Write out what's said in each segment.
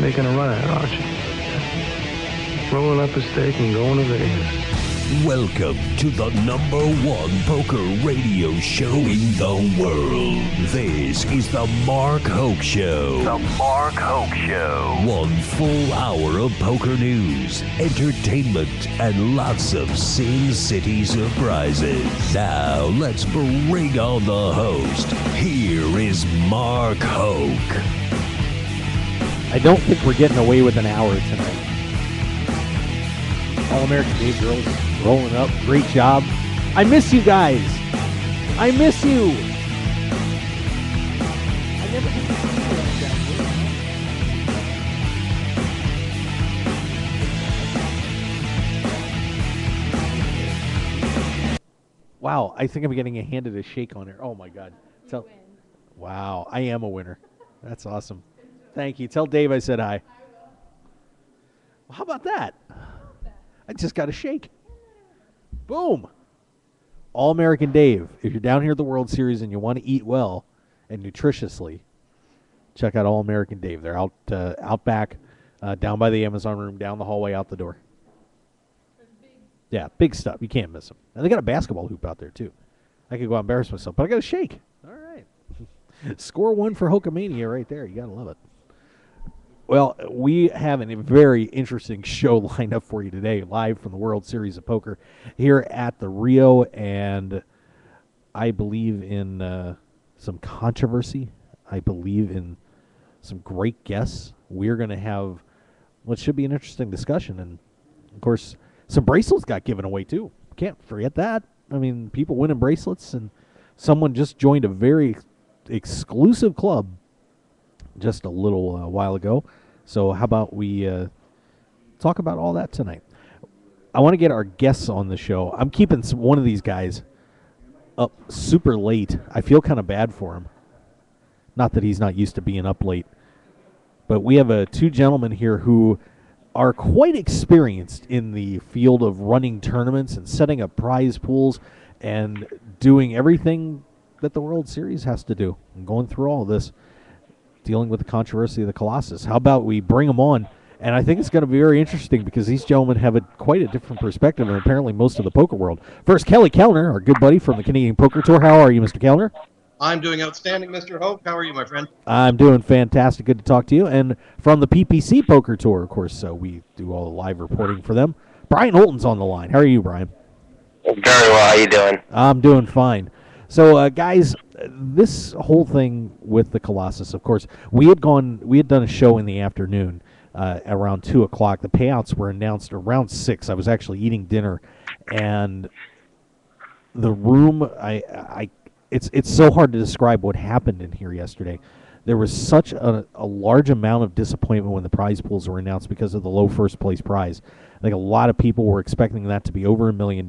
making a run at it, aren't you? Rolling up a stake and going to Vegas. Welcome to the #1 poker radio show in the world. This is the Mark Hoke Show. The Mark Hoke Show. 1 full hour of poker news, entertainment, and lots of Sin City surprises. Now let's bring on the host. Here is Mark Hoke. I don't think we're getting away with an hour tonight. All-American Dave Girls rolling up. Great job. I miss you guys. I miss you. I never get to see you like that. Wow, I think I'm getting handed a shake on here. Oh, my God. Wow, I am a winner. That's awesome. Thank you. Tell Dave I said hi. Well, how about that? I just got a shake. Boom. All-American Dave. If you're down here at the World Series and you want to eat well and nutritiously, check out All-American Dave. They're out back, down by the Amazon room, down the hallway, out the door. Yeah, big stuff. You can't miss them. And they got a basketball hoop out there, too. I could go out and embarrass myself, but I got a shake. All right. Score one for Hokamania right there. You got to love it. Well, we have a very interesting show lined up for you today, live from the World Series of Poker here at the Rio, and I believe in some controversy. I believe in some great guests. We're going to have what should be an interesting discussion, and, of course, some bracelets got given away, too. Can't forget that. I mean, people winning bracelets, and someone just joined a very exclusive club just a little while ago. So how about we talk about all that tonight? I want to get our guests on the show. I'm keeping one of these guys up super late. I feel kind of bad for him. Not that he's not used to being up late. But we have two gentlemen here who are quite experienced in the field of running tournaments and setting up prize pools and doing everything that the World Series has to do and going through all of this, dealing with the controversy of the Colossus. How about we bring them on? And I think it's going to be very interesting because these gentlemen have quite a different perspective than apparently most of the poker world. First, Kelly Kellner, our good buddy from the Canadian Poker Tour. How are you, Mr. Kellner? I'm doing outstanding, Mr. Hoke. How are you, my friend? I'm doing fantastic. Good to talk to you. And from the PPC Poker Tour, of course, so we do all the live reporting for them. Brian Holton's on the line. How are you, Brian? Very well. How you doing? I'm doing fine. So, guys, this whole thing with the Colossus, of course, we had done a show in the afternoon around 2 o'clock. The payouts were announced around 6. I was actually eating dinner, and the room, it's so hard to describe what happened in here yesterday. There was such a large amount of disappointment when the prize pools were announced because of the low first place prize. I think a lot of people were expecting that to be over $1 million.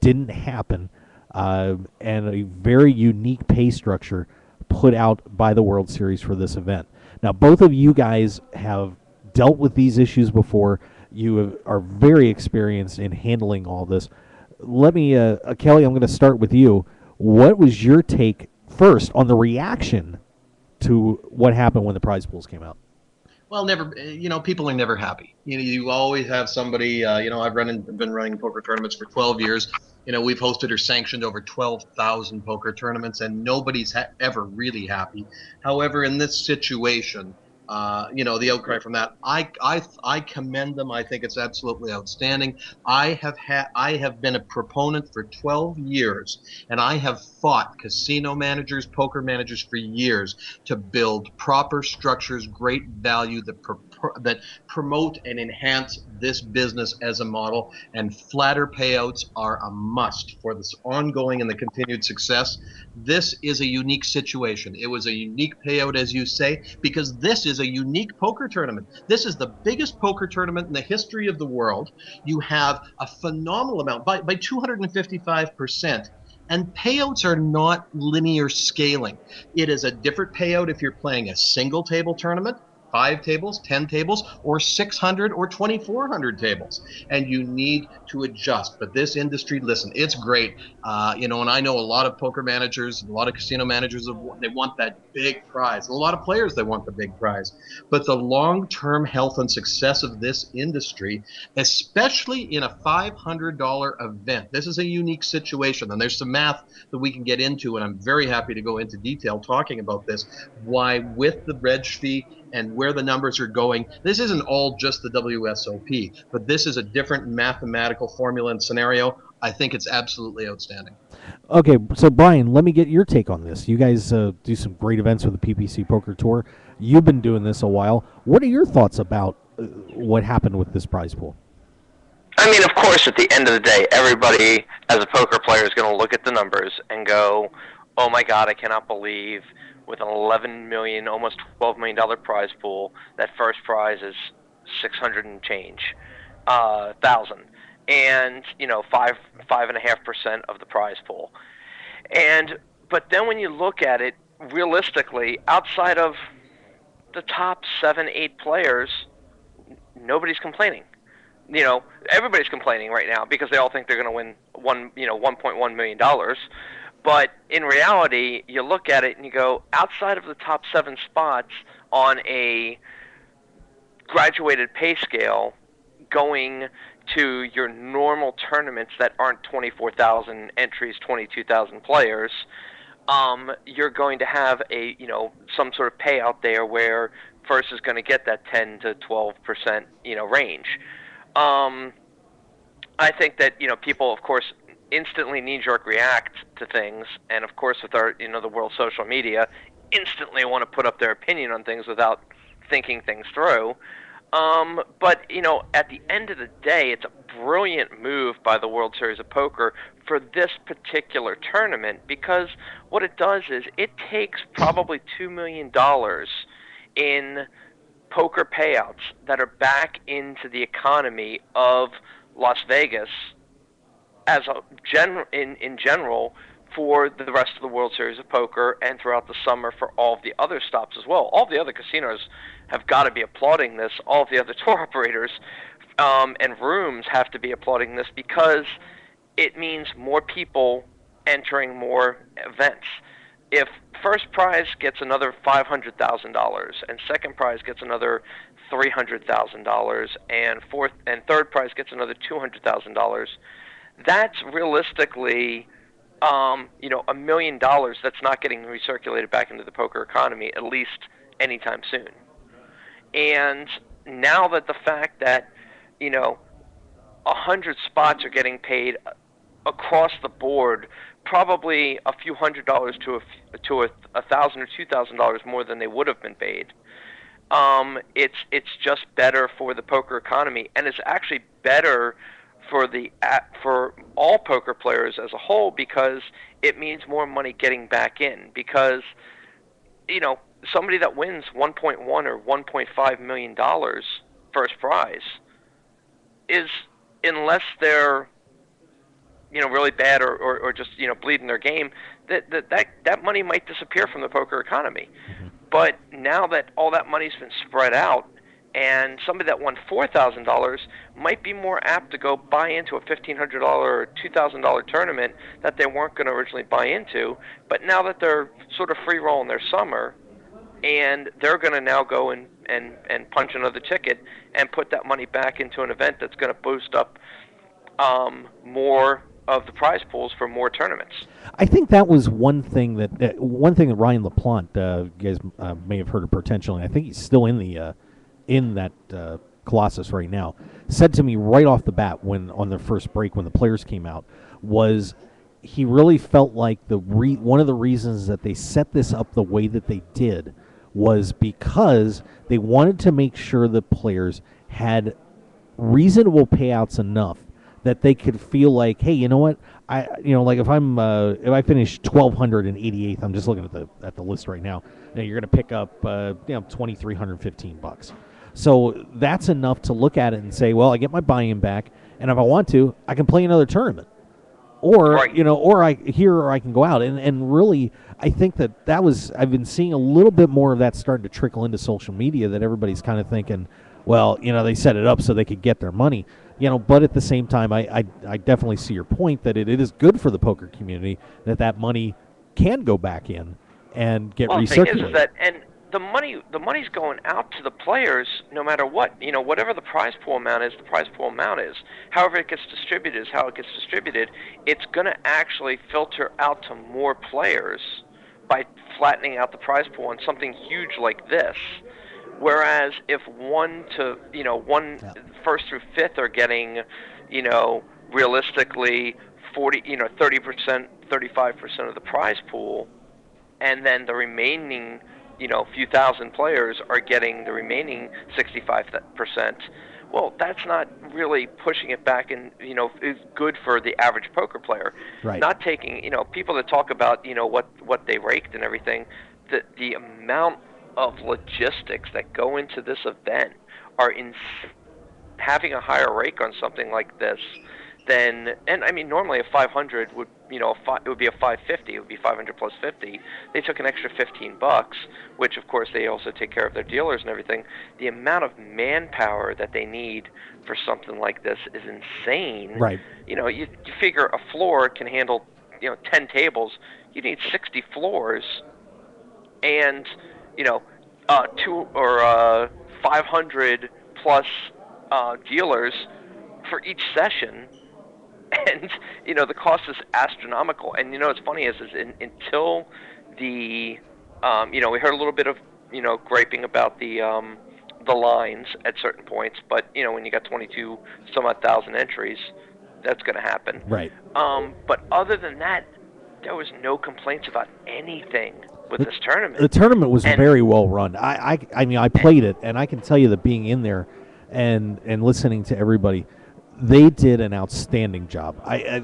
Didn't happen. And a very unique pay structure put out by the World Series for this event. Now, both of you guys have dealt with these issues before. You are very experienced in handling all this. Let me, Kelly, I'm going to start with you. What was your take first on the reaction to what happened when the prize pools came out? Well, people are never happy. You always have somebody, I've been running poker tournaments for 12 years. We've hosted or sanctioned over 12,000 poker tournaments, and nobody's ever really happy. However, in this situation, the outcry from that, I commend them. I think it's absolutely outstanding. I have been a proponent for 12 years, and I have fought casino managers, poker managers for years to build proper structures, great value that promote and enhance this business as a model, and flatter payouts are a must for this ongoing and the continued success. This is a unique situation. It was a unique payout, as you say, because this is a unique poker tournament. This is the biggest poker tournament in the history of the world. You have a phenomenal amount, by 255%. And payouts are not linear scaling. It is a different payout if you're playing a single table tournament 5 tables, 10 tables, or 600 or 2,400 tables. And you need to adjust. But this industry, listen, it's great. And I know a lot of poker managers, a lot of casino managers, they want that big prize. A lot of players, they want the big prize. But the long-term health and success of this industry, especially in a $500 event, this is a unique situation. And there's some math that we can get into, and I'm very happy to go into detail talking about this, why with the reg fee and where the numbers are going, this isn't all just the WSOP, but this is a different mathematical formula and scenario. I think it's absolutely outstanding. Okay, so Brian, let me get your take on this. You guys do some great events with the PPC Poker Tour. You've been doing this a while. What are your thoughts about what happened with this prize pool? I mean, of course, at the end of the day, everybody as a poker player is going to look at the numbers and go, oh my God, I cannot believe with an $11 million, almost $12 million prize pool, that first prize is 600 and change thousand, and 5.5% of the prize pool. But then when you look at it realistically, outside of the top 7-8 players, nobody's complaining. Everybody's complaining right now because they all think they're going to win $1.1 million. But in reality, you look at it and you go, outside of the top 7 spots on a graduated pay scale, going to your normal tournaments that aren't 24,000 entries, 22,000 players, you're going to have some sort of payout there where first is going to get that 10 to 12% range. I think that people, of course, instantly knee-jerk react to things, and of course with our the world social media, instantly want to put up their opinion on things without thinking things through. But at the end of the day, it's a brilliant move by the World Series of Poker for this particular tournament, because what it does is it takes probably $2 million in poker payouts that are back into the economy of Las Vegas as a in general for the rest of the World Series of Poker, and throughout the summer for all of the other stops as well. All the other casinos have got to be applauding this. All of the other tour operators and rooms have to be applauding this, because it means more people entering more events. If first prize gets another $500,000 and second prize gets another $300,000 and fourth and third prize gets another $200,000, that's realistically $1 million that's not getting recirculated back into the poker economy, at least anytime soon. And now that the fact that 100 spots are getting paid across the board, probably a few $100s to $1,000 or $2,000 more than they would have been paid. It's just better for the poker economy, and it's actually better for all poker players as a whole, because it means more money getting back in. Because somebody that wins $1.1 or $1.5 million first prize is, unless they're really bad or just bleeding their game, that money might disappear from the poker economy. Mm-hmm. But now that all that money's been spread out, and somebody that won $4,000 might be more apt to go buy into a $1,500 or $2,000 tournament that they weren't going to originally buy into. But now that they're sort of free rolling their summer, and they're going to now go and punch another ticket and put that money back into an event that's going to boost up more of the prize pools for more tournaments. I think that was one thing that Ryan LaPlante, you guys may have heard of potentially. I think he's still in that Colossus right now, said to me right off the bat when on their first break when the players came out, was he really felt like one of the reasons that they set this up the way that they did was because they wanted to make sure the players had reasonable payouts enough that they could feel like, hey, you know what? Like if I finish 1,288th, I'm just looking at the list right now. You're going to pick up $2,315. So that's enough to look at it and say, well, I get my buy-in back, and if I want to, I can play another tournament. or Right. or I here or I can go out, and really I think that was I've been seeing a little bit more of that starting to trickle into social media, that everybody's kind of thinking, well, they set it up so they could get their money, but at the same time I definitely see your point that it is good for the poker community that money can go back in and get Well, the recirculated. thing is that, and the money's going out to the players no matter what. Whatever the prize pool amount is, the prize pool amount is. However it gets distributed is how it gets distributed. It's going to actually filter out to more players by flattening out the prize pool on something huge like this. Whereas if one first through fifth are getting, realistically 30%, 35% of the prize pool, and then the remaining, few thousand players are getting the remaining 65%. Well, that's not really pushing it back, and is good for the average poker player. Right. Not taking, people that talk about, what they raked and everything. The amount of logistics that go into this event are having a higher rake on something like this than, and I mean normally a 500 would it would be a 550, it would be 500 plus 50. They took an extra $15, which of course they also take care of their dealers and everything. The amount of manpower that they need for something like this is insane. Right. You figure a floor can handle 10 tables. You need 60 floors, and 2 or 500 plus dealers for each session, and the cost is astronomical. And what's funny is until the we heard a little bit of griping about the lines at certain points, but when you got 22 some odd thousand entries, that's going to happen. Right. But other than that, there was no complaints about anything with this tournament. The tournament was And- very well run. I mean, I played it, and I can tell you that being in there and listening to everybody, they did an outstanding job.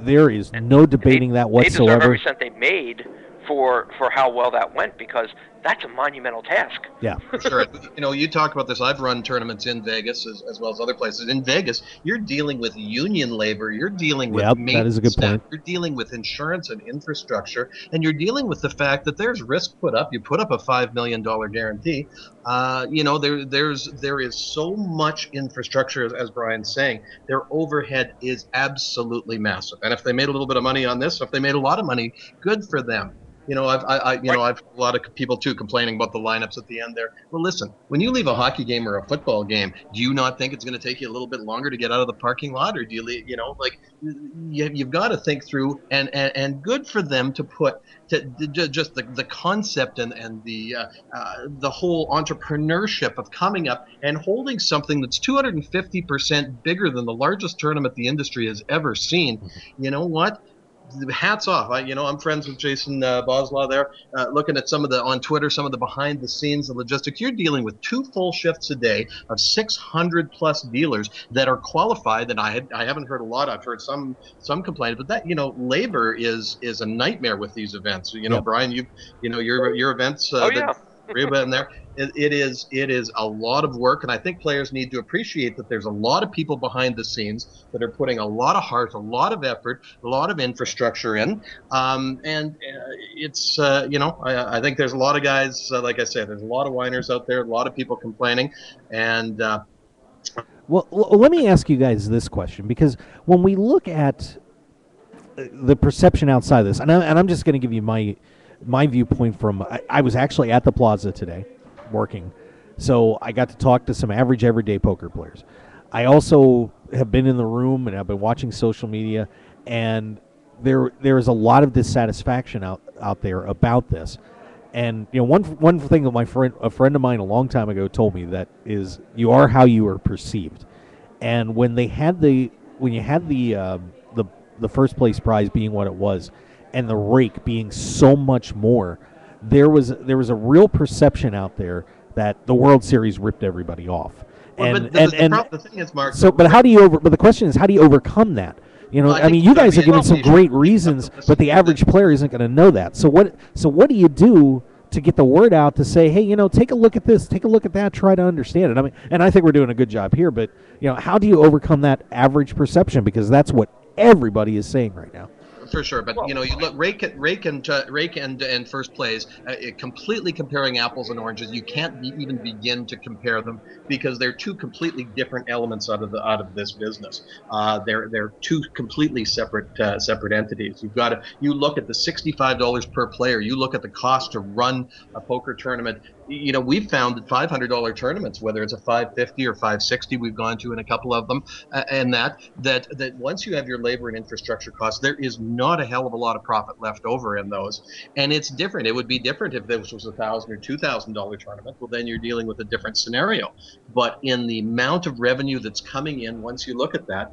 There is no debating that They deserve whatsoever. every cent they made for how well that went, because that's a monumental task. Yeah. Sure. You talk about this. I've run tournaments in Vegas as well as other places. In Vegas, you're dealing with union labor. You're dealing with Yep, that maintenance is a good staff. point. You're dealing with insurance and infrastructure, and you're dealing with the fact that there's risk put up. You put up a $5 million guarantee. There is so much infrastructure, as Brian's saying. Their overhead is absolutely massive. And if they made a little bit of money on this, if they made a lot of money, good for them. I've a lot of people too complaining about the lineups at the end there. Well, listen, when you leave a hockey game or a football game, do you not think it's going to take you a little bit longer to get out of the parking lot, or do you leave, you've got to think through, and good for them to put just the concept and the whole entrepreneurship of coming up and holding something that's 250% bigger than the largest tournament the industry has ever seen. You know what? Hats off. I'm friends with Jason Boslaw there, looking at on Twitter, some of the behind the scenes, the logistics. You're dealing with 2 full shifts a day of 600 plus dealers that are qualified. And I haven't heard a lot. I've heard some complain, but that, labor is a nightmare with these events. Yep. Brian, your events, Yeah. Reba in there. It is a lot of work, and I think players need to appreciate that there's a lot of people behind the scenes that are putting a lot of heart, a lot of effort, a lot of infrastructure in. It's I think there's a lot of guys, like I said, there's a lot of whiners out there, a lot of people complaining, and Well, let me ask you guys this question, because when we look at the perception outside of this, and I'm just going to give you my viewpoint from, I was actually at the Plaza today working, so I got to talk to some average everyday poker players. I also have been in the room and I've been watching social media, and there is a lot of dissatisfaction out there about this. And one thing that a friend of mine a long time ago told me, that is, you are how you are perceived. And when you had the first place prize being what it was, and the rake being so much more, there was a real perception out there that the World Series ripped everybody off. the thing is, Mark. So, but the question is, how do you overcome that? I mean, you guys are giving some great reasons, but the average player isn't going to know that. So what do you do to get the word out to say, hey, take a look at this, take a look at that, try to understand it? I mean, and I think we're doing a good job here, but how do you overcome that average perception? Because that's what everybody is saying right now. for sure. But you look rake and first plays, completely comparing apples and oranges. You can't even begin to compare them because they're two completely different elements out of this business. They're two completely separate entities. You look at the $65 per player. You look at the cost to run a poker tournament. We've found that $500 tournaments, whether it's a 550 or 560, we've gone to in a couple of them, and that once you have your labor and infrastructure costs, there is not a hell of a lot of profit left over in those. And it's different. It would be different if this was $1,000 or $2,000 tournament. Well, then you're dealing with a different scenario. But in the amount of revenue that's coming in, once you look at that,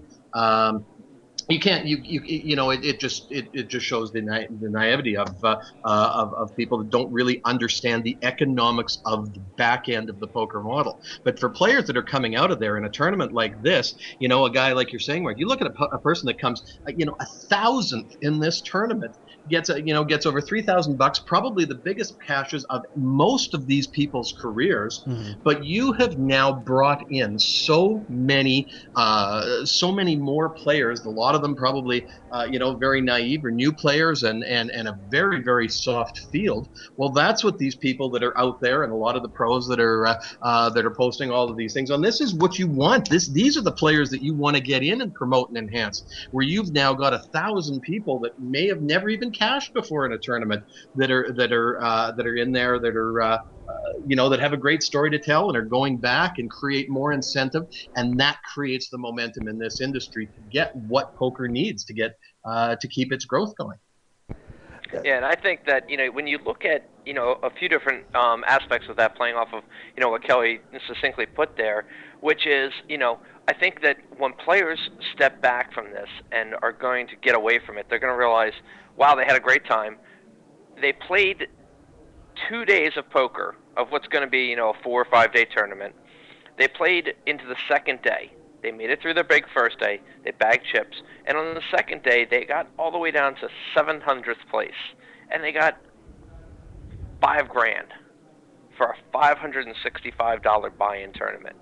you can't. It just shows the naivety of people that don't really understand the economics of the back end of the poker model. But for players that are coming out of there in a tournament like this, a guy like you're saying, Mark, you look at a person that comes, 1,000th in this tournament, gets over $3,000, probably the biggest cashes of most of these people's careers. Mm-hmm. But you have now brought in so many more players. A lot of them probably very naive or new players, and a very, very soft field. Well, that's what these people that are out there, and a lot of the pros that are posting all of these things on this, is what you want. These are the players that you want to get in and promote and enhance, where you've now got 1,000 people that may have never even cashed before in a tournament that are in there, that are that have a great story to tell and are going back and create more incentive, and that creates the momentum in this industry to get what poker needs to get to keep its growth going. Yeah, and I think that when you look at a few different aspects of that, playing off of what Kelly succinctly put there, which is I think that when players step back from this and are going to get away from it, they're going to realize, wow, they had a great time. They played 2 days of poker of what's going to be a 4 or 5 day tournament. They played into the second day. They made it through their big first day. They bagged chips, and on the second day they got all the way down to 700th place, and they got $5,000 for a $565 buy-in tournament.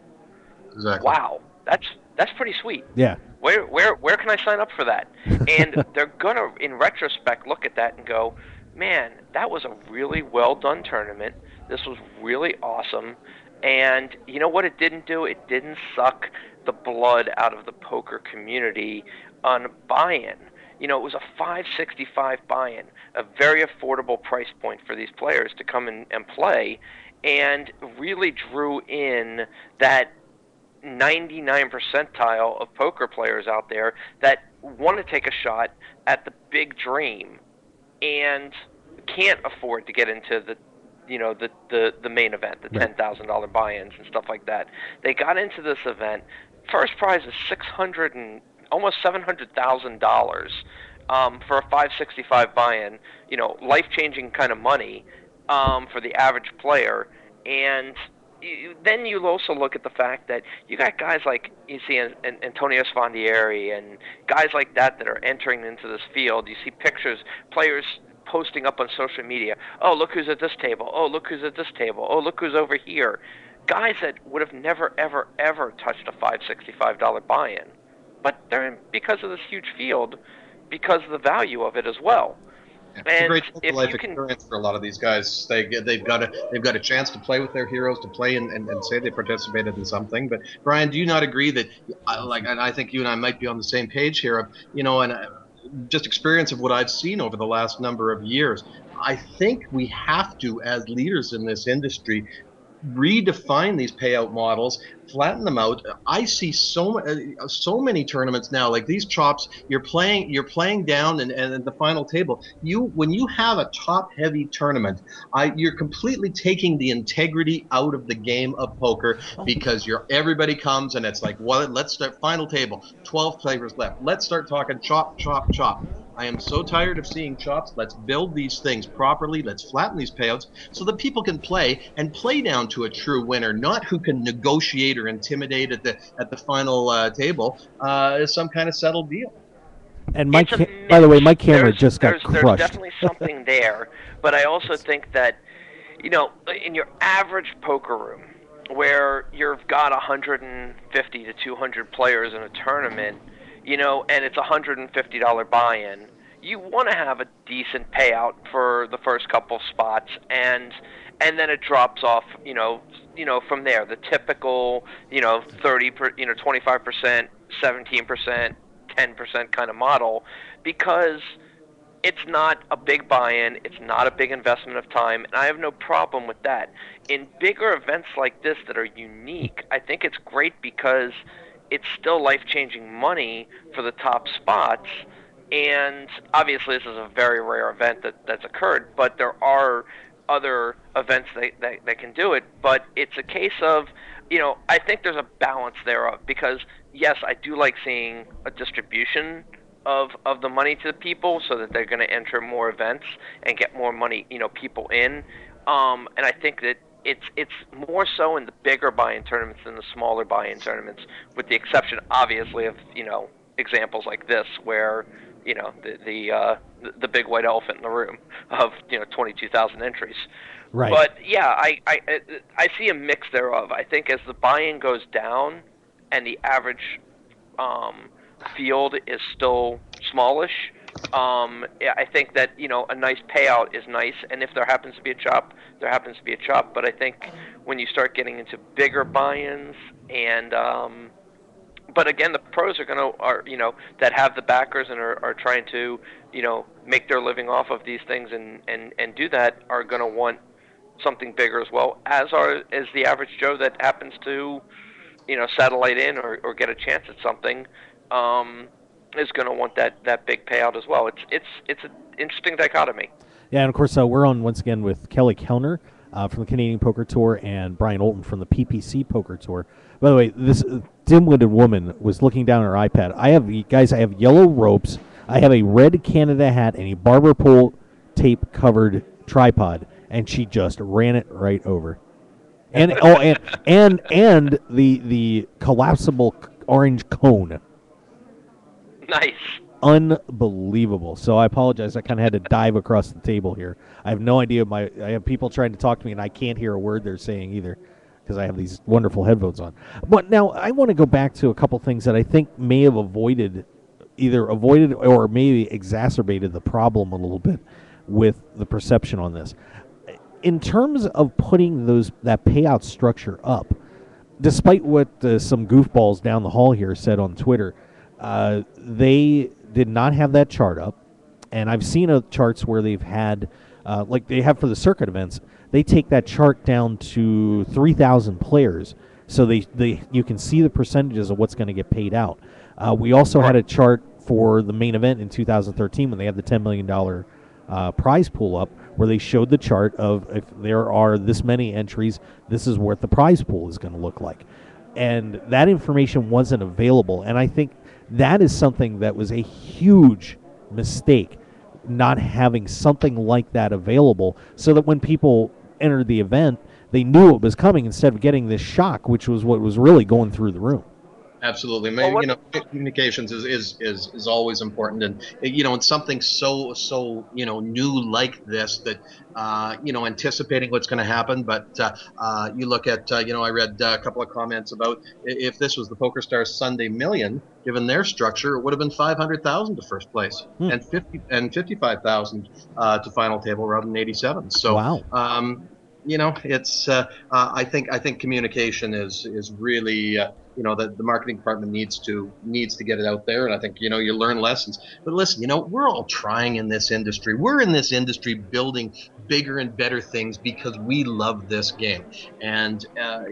Exactly. Wow, that's pretty sweet. Yeah. Where can I sign up for that? And they're gonna, in retrospect, look at that and go, man, that was a really well done tournament. This was really awesome. And you know what it didn't do? It didn't suck the blood out of the poker community on buy-in. It was a $565 buy-in, a very affordable price point for these players to come in and play, and really drew in that 99 percentile of poker players out there that want to take a shot at the big dream and can't afford to get into the main event, the $10,000 buy-ins and stuff like that. They got into this event. First prize is almost $700,000 for a $565 buy-in. Life-changing kind of money for the average player. And then you also look at the fact that you got guys like you see Antonio Sfondieri and guys like that are entering into this field. You see pictures, players posting up on social media. Oh, look who's at this table. Oh, look who's at this table. Oh, look who's over here. Guys that would have never, ever, ever touched a $565 buy-in. But they're in because of this huge field, because of the value of it as well. Yeah, it's a great life experience for a lot of these guys. They've got a chance to play with their heroes, to play and say they participated in something. But Brian, do you not agree that and I think you and I might be on the same page here of just experience of what I've seen over the last number of years. I think we have to, as leaders in this industry, redefine these payout models, flatten them out. I see so many tournaments now, like these chops. You're playing down, and at the final table, when you have a top-heavy tournament, you're completely taking the integrity out of the game of poker because everybody comes and it's like, well, let's start final table, 12 players left. Let's start talking chop, chop, chop. I am so tired of seeing chops. Let's build these things properly. Let's flatten these payouts so that people can play down to a true winner, not who can negotiate or intimidate at the final table some kind of settled deal. And by the way, my camera just got crushed. There's definitely something there, but I also think that, in your average poker room, where you've got 150 to 200 players in a tournament, and it's $150 buy-in, you want to have a decent payout for the first couple of spots, and then it drops off, from there. The typical, 25%, 17%, 10% kind of model, because it's not a big buy-in, it's not a big investment of time, and I have no problem with that. In bigger events like this that are unique, I think it's great because it's still life-changing money for the top spots, and obviously this is a very rare event that's occurred, but there are other events that can do it, but it's a case of, I think there's a balance thereof, because yes, I do like seeing a distribution of the money to the people so that they're going to enter more events and get more money, people in. And I think that it's more so in the bigger buy-in tournaments than the smaller buy-in tournaments, with the exception, obviously, of, examples like this where, the big white elephant in the room of, 22,000 entries. Right. But yeah, I see a mix thereof. I think as the buy-in goes down and the average field is still smallish, I think that a nice payout is nice, and if there happens to be a chop, there happens to be a chop. But I think when you start getting into bigger buy-ins, and but again, the pros are that have the backers and are trying to make their living off of these things and do that, are going to want something bigger as well, as the average Joe that happens to satellite in or get a chance at something. Is going to want that big payout as well. It's an interesting dichotomy. Yeah, and of course we're on once again with Kelly Kellner from the Canadian Poker Tour and Brian Olton from the PPC Poker Tour. By the way, this dim-witted woman was looking down her iPad. I have yellow ropes. I have a red Canada hat and a barber pole tape covered tripod, and she just ran it right over. And and the collapsible orange cone. Nice. Unbelievable. So I apologize. I kind of had to dive across the table here. I have no idea. I have people trying to talk to me, and I can't hear a word they're saying either because I have these wonderful headphones on. But now I want to go back to a couple things that I think may have either avoided or maybe exacerbated the problem a little bit with the perception on this. In terms of putting that payout structure up, despite what some goofballs down the hall here said on Twitter, they did not have that chart up, and I've seen charts where they've had, like they have for the circuit events, they take that chart down to 3,000 players, so you can see the percentages of what's going to get paid out. We also had a chart for the main event in 2013 when they had the $10 million prize pool up, where they showed the chart of if there are this many entries, this is what the prize pool is going to look like. And that information wasn't available, and I think that is something that was a huge mistake, not having something like that available, so that when people entered the event, they knew it was coming instead of getting this shock, which was what was really going through the room. Absolutely. Communications is always important, and it's something so new like this that anticipating what's going to happen. But you look at I read a couple of comments about if this was the PokerStars Sunday Million, given their structure, it would have been 500,000 to first place and 55,000 to final table rather than 87. So wow. It's I think communication is really the marketing department needs to get it out there, and I think you learn lessons. But listen, we're all trying in this industry. We're in this industry building bigger and better things because we love this game. And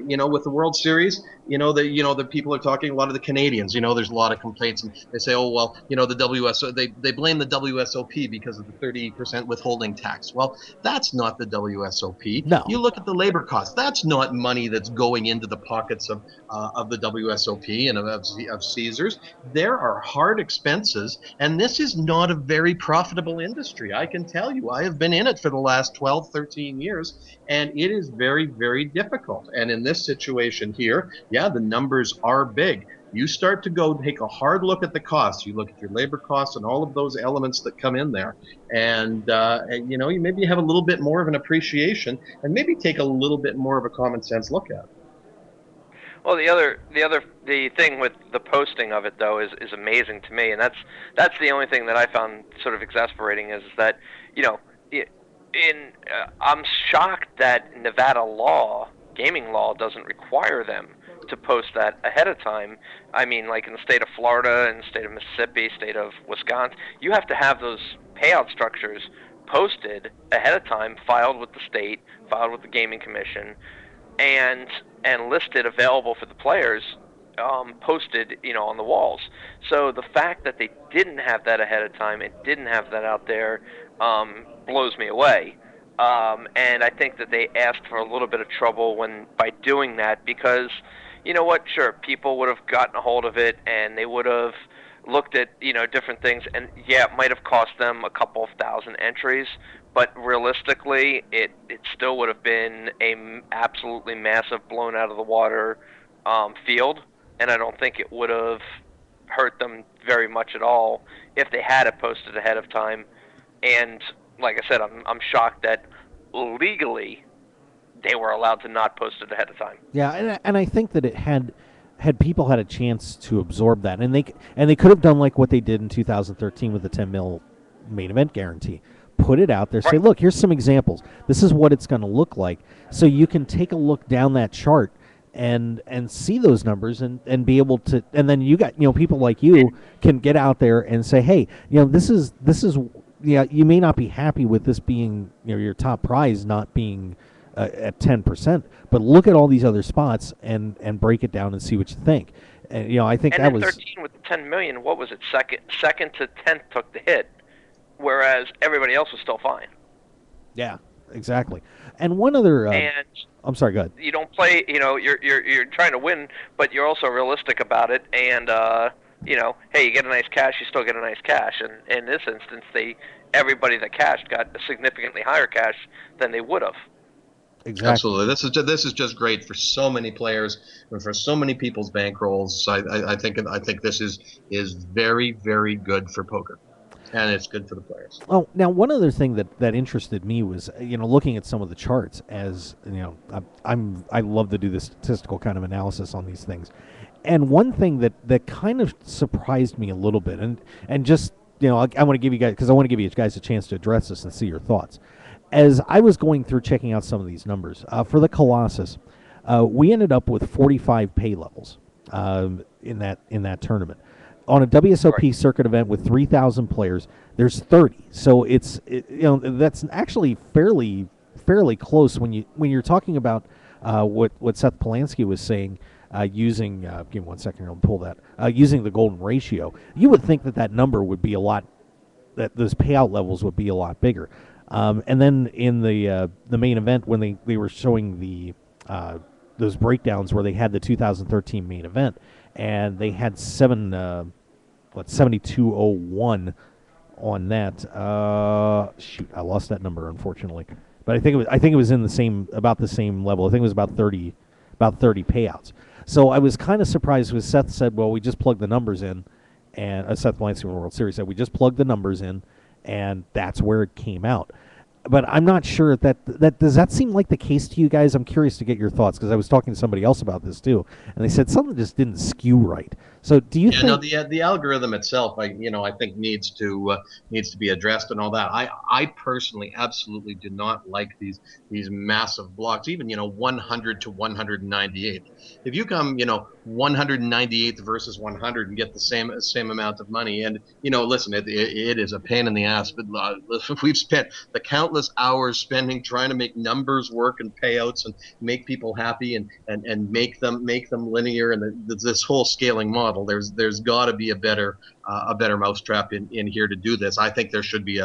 with the World Series, the people are talking, a lot of the Canadians, there's a lot of complaints, and they say, oh well, the WSO, they blame the WSOP because of the 30% withholding tax. Well, that's not the WSOP. No. You look at the labor costs. That's not money that's going into the pockets of the WSOP and of Caesars. There are hard expenses, and this is not a very profitable industry. I can tell you, I have been in it for the last 12, 13 years, and it is very, very difficult. And in this situation here, the numbers are big. You start to go take a hard look at the costs. You look at your labor costs and all of those elements that come in there, and you maybe have a little bit more of an appreciation and maybe take a little bit more of a common sense look at it. Well, the thing with the posting of it though is amazing to me, and that's the only thing that I found sort of exasperating is that I'm shocked that Nevada law, gaming law, doesn't require them to post that ahead of time. I mean, like in the state of Florida and the state of Mississippi, state of Wisconsin, you have to have those payout structures posted ahead of time, filed with the state, filed with the gaming commission, and listed available for the players, posted on the walls. So the fact that they didn't have that ahead of time and didn't have that out there blows me away. And I think that they asked for a little bit of trouble by doing that, because you know what, sure, people would have gotten a hold of it and they would have looked at different things, and yeah, it might have cost them a couple of thousand entries, but realistically it still would have been a absolutely massive, blown out of the water field, and I don't think it would have hurt them very much at all if they had it posted ahead of time. And like I said, I'm shocked that legally they were allowed to not post it ahead of time. Yeah, and I think that it had people had a chance to absorb that, and they could have done like what they did in 2013 with the 10 mil main event guarantee. Put it out there, say, look, here's some examples. This is what it's going to look like, so you can take a look down that chart and see those numbers and be able to, and then you got people like you can get out there and say, hey, this is you may not be happy with this being your top prize not being at 10%, but look at all these other spots and break it down and see what you think. And I think and that was 13 with the 10 million. What was it? Second to 10th took the hit, whereas everybody else was still fine. Yeah, exactly. And one other. And I'm sorry. Go ahead. You don't play. You're trying to win, but you're also realistic about it. And hey, you get a nice cash, you still get a nice cash. And in this instance, everybody that cashed got a significantly higher cash than they would have. Exactly. Absolutely. This is just great for so many players and for so many people's bankrolls. I think this is very, very good for poker, and it's good for the players. Oh, now one other thing that interested me was looking at some of the charts. As I love to do the statistical kind of analysis on these things, and one thing that kind of surprised me a little bit, and just I want to give you guys a chance to address this and see your thoughts. As I was going through checking out some of these numbers, for the Colossus, we ended up with 45 pay levels in that tournament. On a WSOP circuit event with 3,000 players, there's 30. So that's actually fairly close when you're talking about what Seth Polanski was saying. Using give me 1 second here, I'll pull that. Using the golden ratio, you would think that number would be that those payout levels would be a lot bigger. And then in the main event, when they were showing those breakdowns where they had the 2013 main event, and they had 7201 on that. Shoot, I lost that number unfortunately, but I think it was in about the same level. I think it was about 30 payouts. So I was kind of surprised when Seth said, "Well, we just plugged the numbers in," and Seth Polanski from World Series said, "We just plugged the numbers in." And that's where it came out. But I'm not sure if that does that seem like the case to you guys? I'm curious to get your thoughts, because I was talking to somebody else about this too, and they said something just didn't skew right. So do you think? No, the algorithm itself, I think needs to be addressed and all that. I personally absolutely do not like these massive blocks, even 100 to 198. If you come 198th versus 100 and get the same amount of money, and listen, it is a pain in the ass, but we've spent the countless hours spending trying to make numbers work and payouts and make people happy and make them linear, and this whole scaling model. There's got to be a better mousetrap in here to do this. I think there should be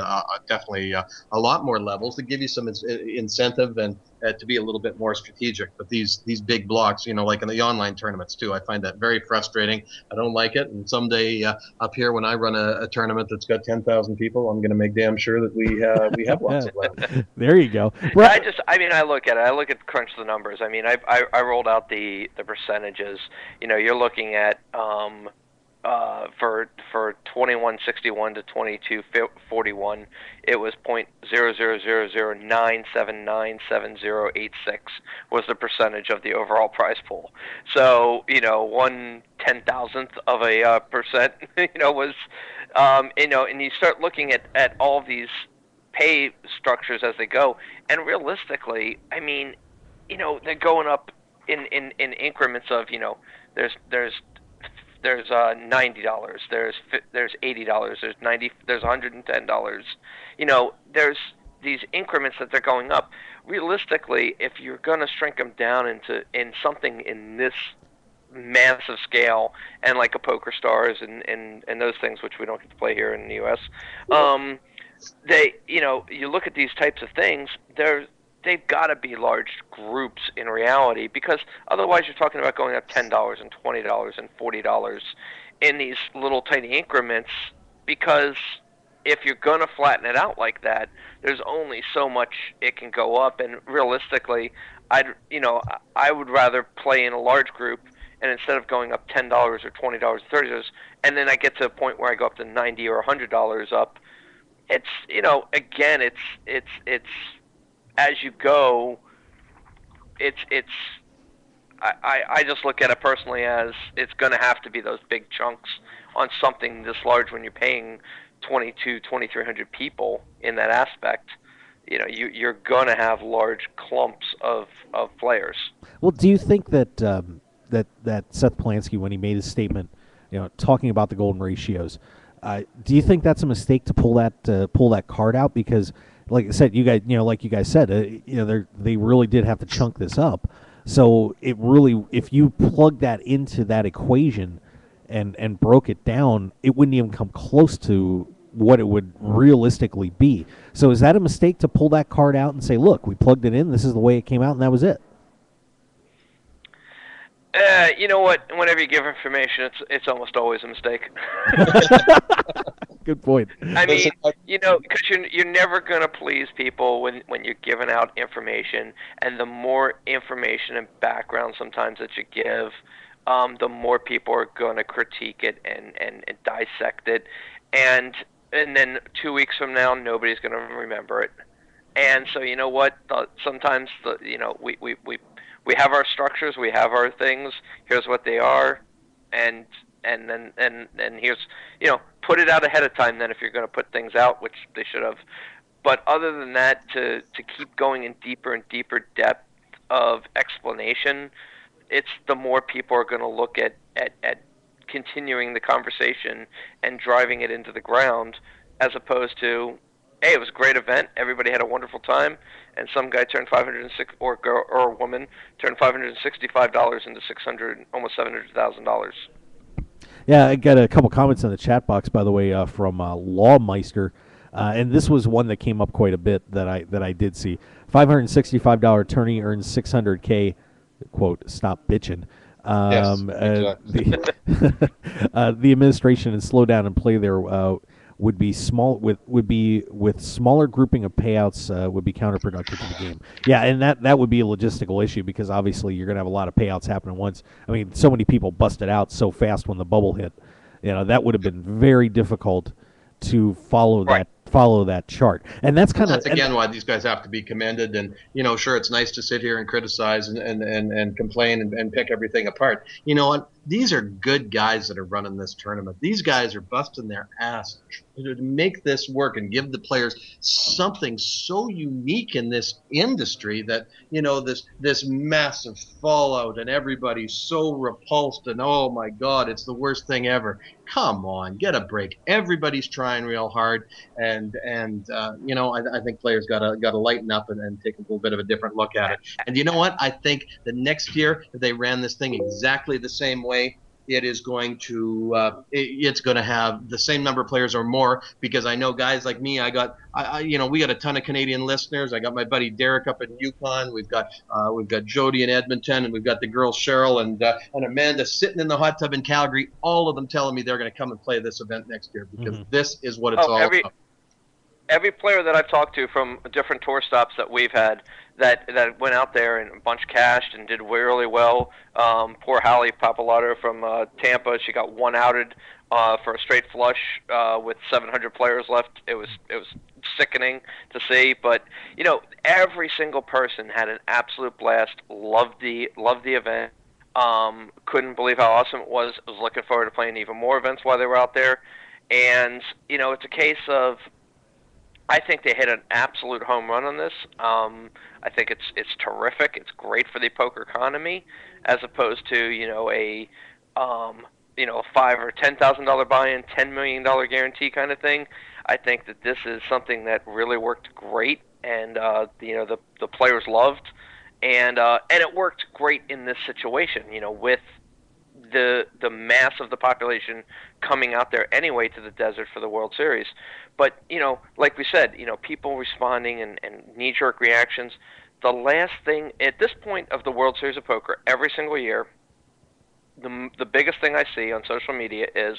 definitely a lot more levels to give you some incentive and to be a little bit more strategic. But these big blocks, like in the online tournaments too, I find that very frustrating. I don't like it. And someday up here, when I run a tournament that's got 10,000 people, I'm going to make damn sure that we have lots of levels. There you go. Well, I look at it. I look at crunch the numbers. I mean, I rolled out the percentages. You're looking at for 2161 to 2241, it was 0.00009797086 was the percentage of the overall prize pool. So 1/10,000th of a percent, was and you start looking at all of these pay structures as they go, and realistically, I mean, they're going up in increments of there's $90, there's $80, there's $90, there's $110. There's these increments that they're going up. Realistically, if you're going to shrink them down in something in this massive scale, and like a PokerStars and those things, which we don't get to play here in the U.S., you look at these types of things, they've got to be large groups in reality, because otherwise you're talking about going up $10 and $20 and $40 in these little tiny increments, because if you're going to flatten it out like that, there's only so much it can go up, and realistically, I would rather play in a large group, and instead of going up $10 or $20 or $30, and then I get to a point where I go up to $90 or $100 up, it's again, it's as you go, I just look at it personally as it's going to have to be those big chunks on something this large when you're paying 2,300 people in that aspect. You're going to have large clumps of players. Well, do you think that that Seth Plansky, when he made his statement, talking about the golden ratios, do you think that's a mistake to pull that card out? Because, like I said, you guys, like you guys said, they really did have to chunk this up. So it really, if you plug that into that equation and broke it down, it wouldn't even come close to what it would realistically be. So is that a mistake to pull that card out and say, look, we plugged it in, this is the way it came out, and that was it? You know what? Whenever you give information, it's almost always a mistake. Good point. I mean, because you're never going to please people when you're giving out information, and the more information and background sometimes that you give, the more people are going to critique it and dissect it, and then 2 weeks from now, nobody's going to remember it. And so you know what? Sometimes we have our structures, we have our things. Here's what they are, and then here's put it out ahead of time. Then if you're going to put things out, which they should have. But other than that, to keep going in deeper and deeper depth of explanation, it's the more people are going to look at continuing the conversation and driving it into the ground, as opposed to, hey, it was a great event, everybody had a wonderful time, and some guy turned or a woman turned $565 into almost $700,000. Yeah, I got a couple comments in the chat box, by the way, from Lawmeister, and this was one that came up quite a bit that I did see. $565 tourney earns $600K. Quote, stop bitching. Yes, exactly. The administration and slow down and play there would be small with smaller grouping of payouts would be counterproductive to the game. Yeah, and that would be a logistical issue, because obviously you're going to have a lot of payouts happening once. I mean, so many people busted out so fast when the bubble hit. That would have been very difficult to follow that chart. And that's kind of again why these guys have to be commended. And sure, it's nice to sit here and criticize and complain and pick everything apart. You know what? These are good guys that are running this tournament. These guys are busting their ass to make this work and give the players something so unique in this industry that, this massive fallout and everybody's so repulsed and, oh my God, it's the worst thing ever. Come on, get a break. Everybody's trying real hard, and I think players got to lighten up and take a little bit of a different look at it. And you know what? I think the next year, if they ran this thing exactly the same way, it is going to it's going to have the same number of players or more, because I know guys like me, we got a ton of Canadian listeners. I got my buddy Derek up in Yukon. We've got Jody in Edmonton, and we've got the girl Cheryl and Amanda sitting in the hot tub in Calgary. All of them telling me they're going to come and play this event next year, because this is what it's all about. Every player that I've talked to from different tour stops that we've had that went out there and a bunch cashed and did really well. Poor Hallie Papalato from Tampa, she got one outed for a straight flush with 700 players left. It was sickening to see, but every single person had an absolute blast. Loved the event. Couldn't believe how awesome it was. Was looking forward to playing even more events while they were out there. And it's a case of, I think they hit an absolute home run on this. I think it's terrific. It's great for the poker economy, as opposed to a $5,000 or $10,000 buy-in, $10 million guarantee kind of thing. I think that this is something that really worked great, and the players loved, and it worked great in this situation. With the mass of the population coming out there anyway to the desert for the World Series. But, like we said, people responding and knee-jerk reactions. The last thing, at this point of the World Series of Poker, every single year, the biggest thing I see on social media is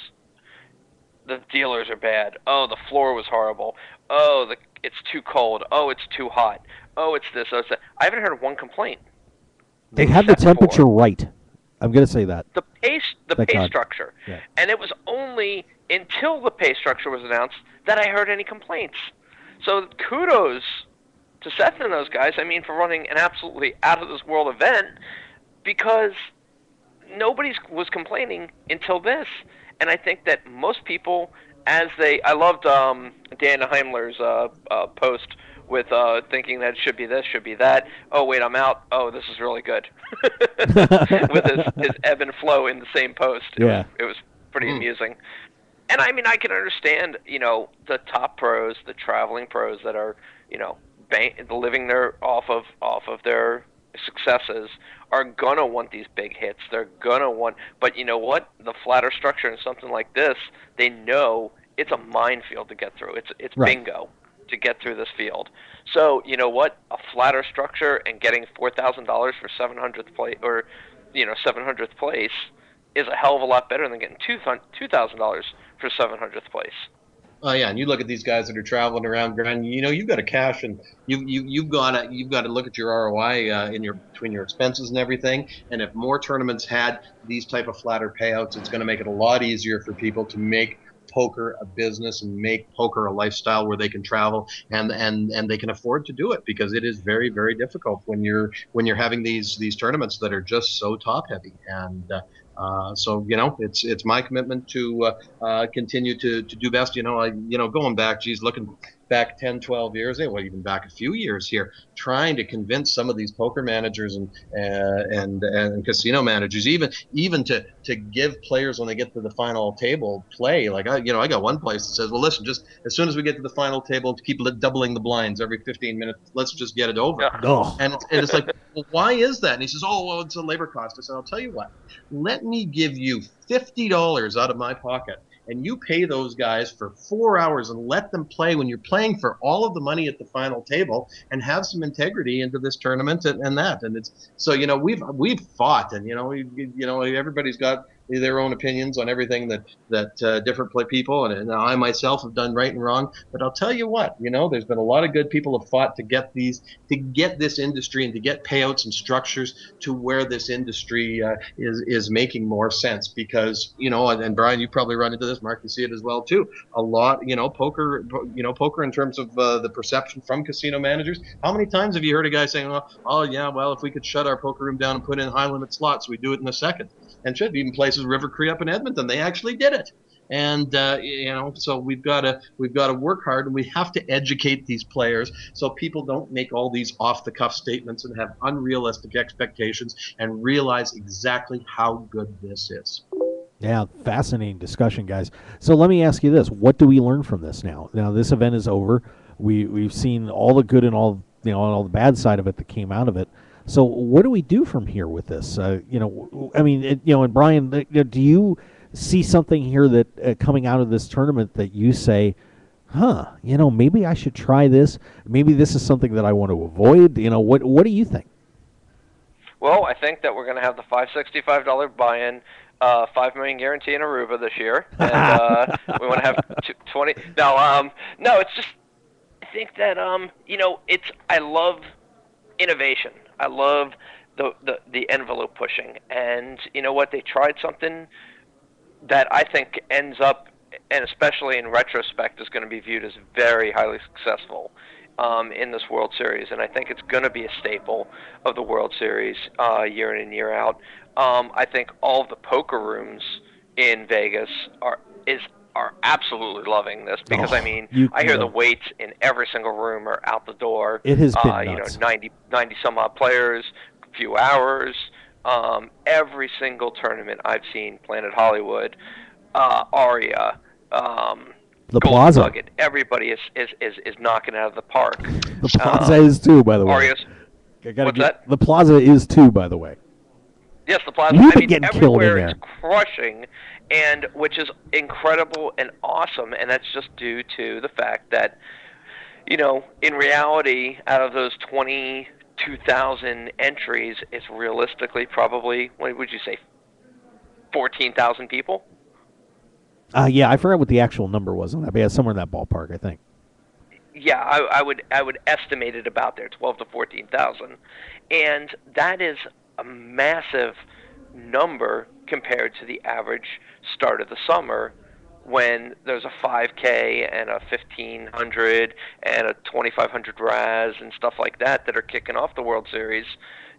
the dealers are bad. Oh, the floor was horrible. Oh, it's too cold. Oh, it's too hot. Oh, it's this. Oh, it's that. I haven't heard one complaint. They had the temperature right. I'm going to say that. The pay structure. Yeah. And it was only until the pay structure was announced that I heard any complaints. So kudos to Seth and those guys, for running an absolutely out-of-this-world event, because nobody was complaining until this. And I think that most people, I loved Dan Heimler's post with thinking that it should be this, should be that. Oh, wait, I'm out. Oh, this is really good. With his ebb and flow in the same post. It was pretty amusing. And I can understand, the top pros, the traveling pros that are, living off of their successes are gonna want these big hits. They're gonna want, but you know what? The flatter structure and something like this, they know it's a minefield to get through. It's right. Bingo to get through this field. So you know what? A flatter structure and getting $4,000 for 700th place, or 700th place, is a hell of a lot better than getting $2,000 for 700th place. Oh yeah, and you look at these guys that are traveling around, and you've got to cash, and you've got to look at your ROI between your expenses and everything. And if more tournaments had these type of flatter payouts, it's going to make it a lot easier for people to make poker a business and make poker a lifestyle where they can travel and they can afford to do it, because it is very, very difficult when you're having these tournaments that are just so top heavy. And so it's my commitment to continue to do best. Going back, looking back 10, 12 years, even back a few years here, trying to convince some of these poker managers and casino managers, even to give players when they get to the final table play. Like I got one place that says, well, listen, just as soon as we get to the final table, to keep doubling the blinds every 15 minutes, let's just get it over. Yeah. Oh. And it's like, well, why is that? And he says, oh, well, it's a labor cost. I said, I'll tell you what, let me give you $50 out of my pocket, and you pay those guys for 4 hours and let them play when you're playing for all of the money at the final table, and have some integrity into this tournament and that. And it's so, we've fought, and everybody's got their own opinions on everything that different people and I myself have done right and wrong. But I'll tell you what, there's been a lot of good people have fought to get this industry and to get payouts and structures to where this industry is making more sense. Because and Brian, you probably run into this, Mark, you see it as well too. A lot, poker in terms of the perception from casino managers. How many times have you heard a guy saying, oh yeah, well, if we could shut our poker room down and put in high limit slots, we'd do it in a second. And should even places, River Cree up in Edmonton, they actually did it. And so we've got to work hard, and we have to educate these players so people don't make all these off the cuff statements and have unrealistic expectations, and realize exactly how good this is. Yeah, fascinating discussion, guys. So let me ask you this: what do we learn from this now? Now this event is over. We've seen all the good and all the bad side of it that came out of it. So what do we do from here with this? And Brian, do you see something here that coming out of this tournament that you say, maybe I should try this. Maybe this is something that I want to avoid. What do you think? Well, I think that we're going to have the $565 buy-in, $5 million guarantee in Aruba this year, and we want to have 20. No, it's just, I think that I love innovation. I love the envelope pushing, and you know what? They tried something that I think ends up, and especially in retrospect, is going to be viewed as very highly successful in this World Series, and I think it's going to be a staple of the World Series year in and year out. I think all of the poker rooms in Vegas are absolutely loving this because I hear the waits in every single room are out the door. It has been nuts. 90 some odd players, a few hours. Every single tournament I've seen, Planet Hollywood, Aria, the Golden Plaza. Nugget, everybody is knocking out of the park. The Plaza is too, by the way. Aria's, what's that? The Plaza is too, by the way. Yes, the Plaza. You've been getting killed in everywhere there. is crushing, and which is incredible and awesome, and that's just due to the fact that, in reality, out of those 22,000 entries, it's realistically probably, what would you say, 14,000 people? Yeah, I forgot what the actual number was on that, but yeah, somewhere in that ballpark, I think. Yeah, I would estimate it about there, 12 to 14,000, and that is a massive number compared to the average start of the summer when there's a 5K and a 1,500 and a 2,500 RAS and stuff like that are kicking off the World Series.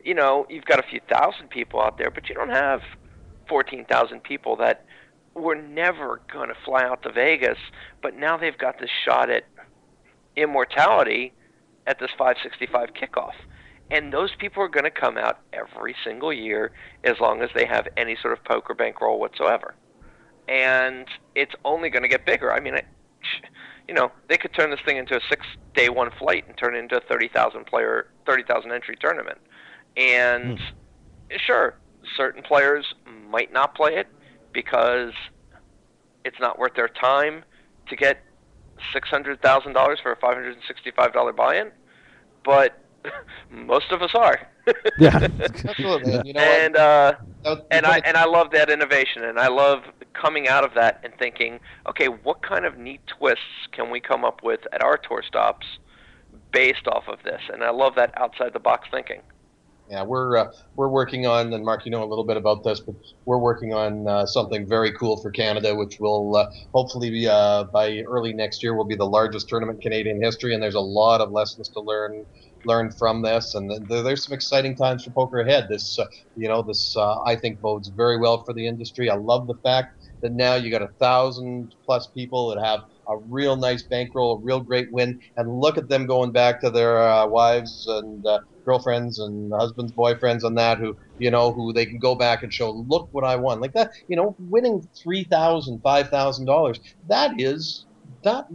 You've got a few thousand people out there, but you don't have 14,000 people that were never going to fly out to Vegas, but now they've got this shot at immortality at this 565 kickoff. And those people are going to come out every single year as long as they have any sort of poker bankroll whatsoever. And it's only going to get bigger. I mean, they could turn this thing into a 6-day one flight and turn it into a 30,000 entry tournament. And sure, certain players might not play it because it's not worth their time to get $600,000 for a $565 buy-in, but most of us are. Yeah, absolutely. And I love that innovation, and I love coming out of that and thinking, okay, what kind of neat twists can we come up with at our tour stops based off of this? And I love that outside the box thinking. Yeah, we're working on, and Mark, you know a little bit about this, but we're working on something very cool for Canada, which will hopefully be, by early next year will be the largest tournament in Canadian history, and there's a lot of lessons to learn from this, and there's some exciting times for poker ahead. This I think bodes very well for the industry. I love the fact that now you got 1,000+ people that have a real nice bankroll, a real great win, and look at them going back to their wives and girlfriends and husbands, boyfriends, and that who they can go back and show, look what I won, like that. Winning $3,000, $5,000,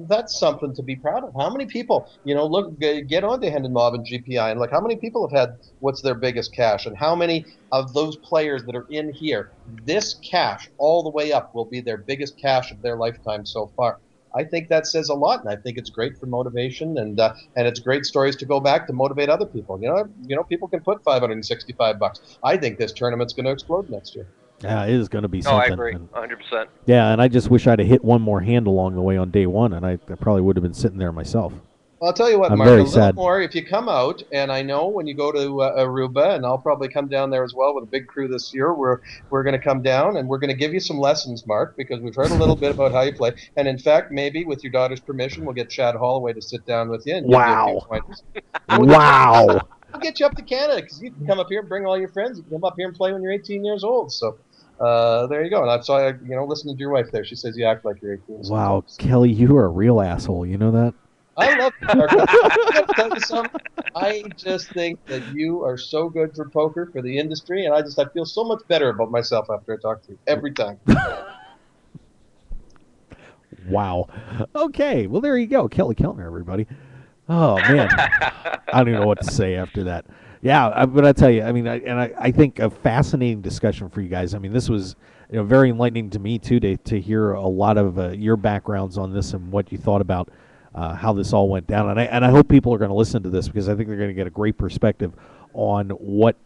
that's something to be proud of. How many people, look, get onto Hendon Mob and GPI and look how many people have had what's their biggest cash, and how many of those players that are in here, this cash all the way up will be their biggest cash of their lifetime so far. I think that says a lot, and I think it's great for motivation, and it's great stories to go back to motivate other people. People can put $565. I think this tournament's going to explode next year. Yeah, it is going to be something. I agree, 100%. Yeah, and I just wish I'd have hit one more hand along the way on day one, and I probably would have been sitting there myself. Well, I'll tell you what, I'm Mark, very a little sad. more if you come out, and I know when you go to Aruba, and I'll probably come down there as well with a big crew this year. We're going to come down, and we're going to give you some lessons, Mark, because we've heard a little bit about how you play. And in fact, maybe with your daughter's permission, we'll get Chad Holloway to sit down with you and give you a few pointers. Wow. We'll get you up to Canada, because you can come up here and bring all your friends. You can come up here and play when you're 18 years old. So there you go. And I saw, listening to your wife there. She says you act like you're 18. Wow, Kelly, you are a real asshole. You know that? I love you, Mark. I gotta tell you something. I just think that you are so good for poker, for the industry, and I feel so much better about myself after I talk to you every time. Wow. Okay, well, there you go. Kelly Keltner, everybody. Oh, man. I don't even know what to say after that. Yeah, but I tell you, I mean, I think a fascinating discussion for you guys. I mean, this was very enlightening to me, too, to hear a lot of your backgrounds on this and what you thought about how this all went down. And I hope people are going to listen to this, because I think they're going to get a great perspective on what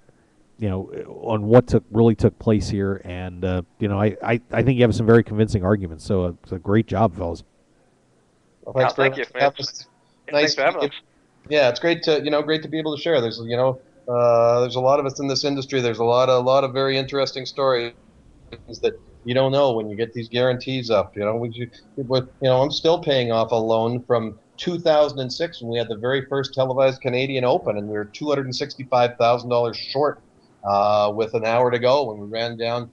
really took place here. And, I think you have some very convincing arguments. So it's a great job, fellas. Well, thanks thank you. Nice. Thanks for having us. Yeah, it's great to be able to share. There's there's a lot of us in this industry. There's a lot of very interesting stories that you don't know when you get these guarantees up. I'm still paying off a loan from 2006 when we had the very first televised Canadian Open, and we were $265,000 short with an hour to go when we ran down.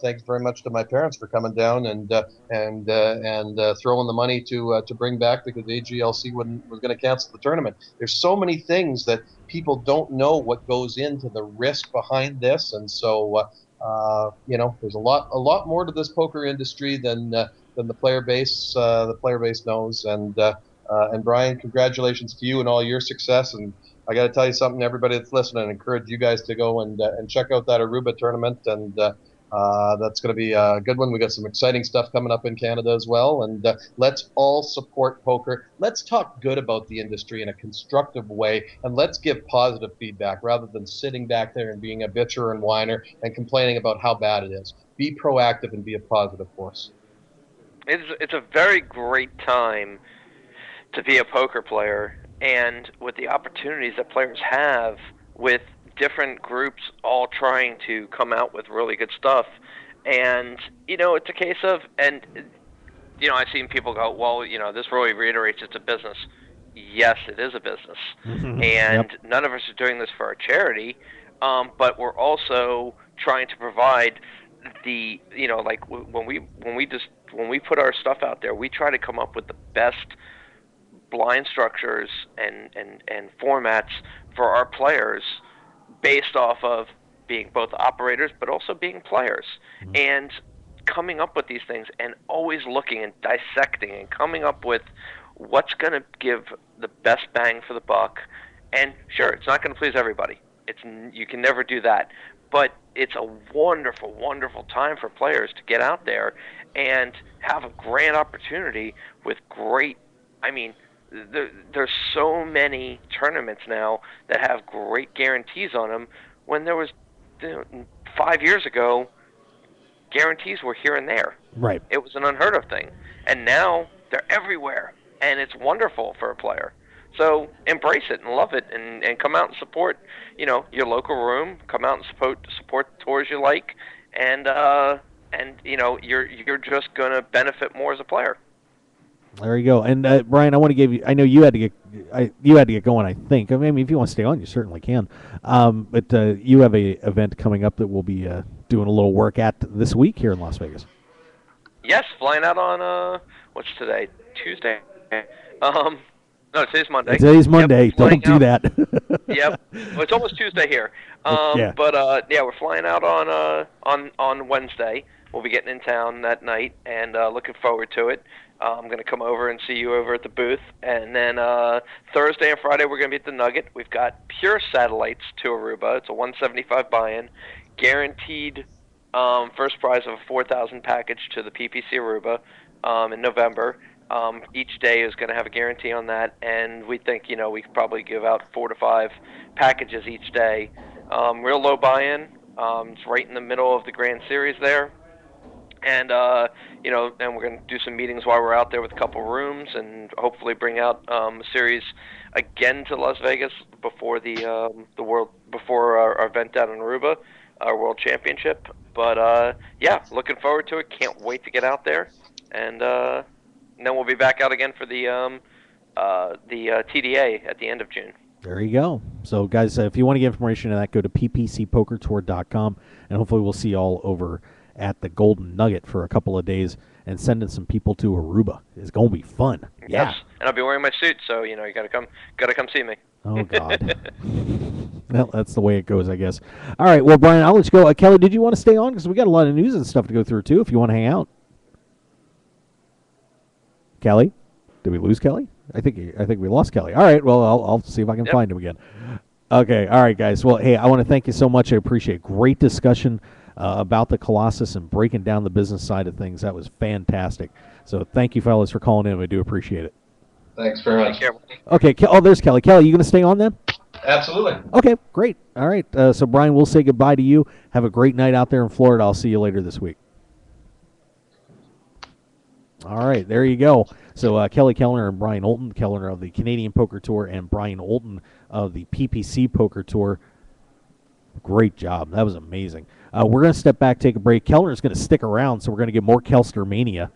Thanks very much to my parents for coming down and throwing the money to bring back because AGLC was going to cancel the tournament. There's so many things that people don't know what goes into the risk behind this, and so there's a lot more to this poker industry than the player base. The player base knows, and Brian, congratulations to you and all your success. And I got to tell you something, everybody that's listening, I encourage you guys to go and check out that Aruba tournament, and that's going to be a good one. We got some exciting stuff coming up in Canada as well, and let's all support poker. Let's talk good about the industry in a constructive way, and let's give positive feedback rather than sitting back there and being a bitcher and whiner and complaining about how bad it is. Be proactive and be a positive force. It's a very great time to be a poker player, and with the opportunities that players have with different groups all trying to come out with really good stuff. And, it's a case of, and, I've seen people go, well, this really reiterates it's a business. Yes, it is a business. And none of us are doing this for a charity, but we're also trying to provide the, like when we put our stuff out there, we try to come up with the best blind structures and formats for our players based off of being both operators but also being players, and coming up with these things and always looking and dissecting and coming up with what's going to give the best bang for the buck. And sure, it's not going to please everybody. You can never do that. But it's a wonderful, wonderful time for players to get out there and have a grand opportunity with great, there's so many tournaments now that have great guarantees on them, when there was 5 years ago, guarantees were here and there. Right. It was an unheard of thing. And now they're everywhere, and it's wonderful for a player. So embrace it and love it, and come out and support, your local room. Come out and support the tours you like, and you're just going to benefit more as a player. There you go. And Brian, I want to give you. I know you had to get going. I think. I mean, if you want to stay on, you certainly can. But you have a event coming up that we'll be doing a little work at this week here in Las Vegas. Yes, flying out on what's today? Tuesday. No, today's Monday. Today's Monday. Yep, don't do that. Yep. Well, it's almost Tuesday here. Yeah. But we're flying out on Wednesday. We'll be getting in town that night, and looking forward to it. I'm going to come over and see you over at the booth. And then Thursday and Friday, we're going to be at the Nugget. We've got pure satellites to Aruba. It's a $175 buy-in. Guaranteed first prize of a $4,000 package to the PPC Aruba in November. Each day is going to have a guarantee on that. And we think, we could probably give out 4 to 5 packages each day. Real low buy-in. It's right in the middle of the Grand Series there. And, and we're going to do some meetings while we're out there with a couple rooms, and hopefully bring out a series again to Las Vegas before before our event down in Aruba, our World Championship. But, looking forward to it. Can't wait to get out there. And then we'll be back out again for the TDA at the end of June. There you go. So, guys, if you want to get information on that, go to ppcpokertour.com, and hopefully we'll see you all over at the Golden Nugget for a couple of days and sending some people to Aruba. It's going to be fun. Yeah. Yes. And I'll be wearing my suit, so you got to come see me. Oh God. Well, that's the way it goes, I guess. All right. Well, Brian, I'll let you go. Kelly, did you want to stay on? Because we got a lot of news and stuff to go through too. If you want to hang out. Kelly, did we lose Kelly? I think we lost Kelly. All right. Well, I'll see if I can find him again. Okay. All right, guys. Well, hey, I want to thank you so much. I appreciate it. Great discussion about the Colossus and breaking down the business side of things. That was fantastic. So thank you, fellas, for calling in. We do appreciate it. Thanks very much. Okay. There's Kelly. Kelly, you going to stay on then? Absolutely. Okay, great. All right. So, Brian, we'll say goodbye to you. Have a great night out there in Florida. I'll see you later this week. All right, there you go. So Kelly Kellner and Brian Olton, Kellner of the Canadian Poker Tour and Brian Olton of the PPC Poker Tour. Great job. That was amazing. We're going to step back, take a break. Kellner's going to stick around, so we're going to get more Kelster Mania.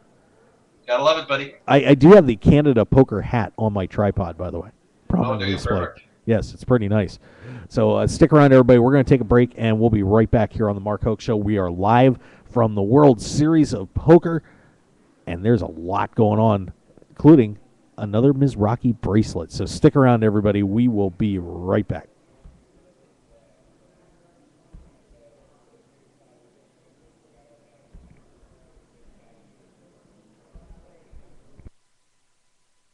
Gotta love it, buddy. I do have the Canada poker hat on my tripod, by the way. Oh, perfect. Yes, it's pretty nice. So stick around, everybody. We're going to take a break, and we'll be right back here on the Mark Hoke Show. We are live from the World Series of Poker, and there's a lot going on, including another Ms. Rocky bracelet. So stick around, everybody. We will be right back.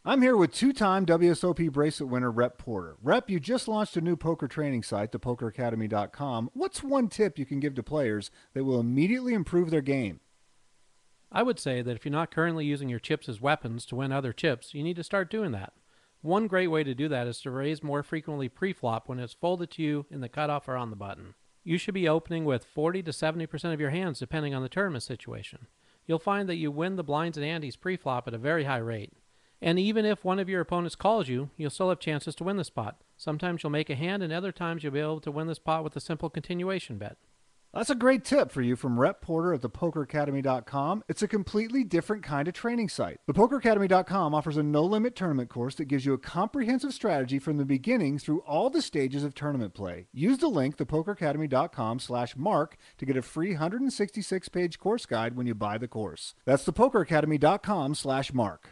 I'm here with two-time WSOP bracelet winner Rep Porter. Rep, you just launched a new poker training site, thepokeracademy.com. What's one tip you can give to players that will immediately improve their game? I would say that if you're not currently using your chips as weapons to win other chips, you need to start doing that. One great way to do that is to raise more frequently pre-flop when it's folded to you in the cutoff or on the button. You should be opening with 40 to 70% of your hands depending on the tournament situation. You'll find that you win the blinds and antes pre-flop at a very high rate. And even if one of your opponents calls you, you'll still have chances to win the spot. Sometimes you'll make a hand, and other times you'll be able to win the spot with a simple continuation bet. That's a great tip for you from Rep Porter at thepokeracademy.com. It's a completely different kind of training site. Thepokeracademy.com offers a no-limit tournament course that gives you a comprehensive strategy from the beginning through all the stages of tournament play. Use the link, thepokeracademy.com/mark, to get a free 166-page course guide when you buy the course. That's thepokeracademy.com/mark.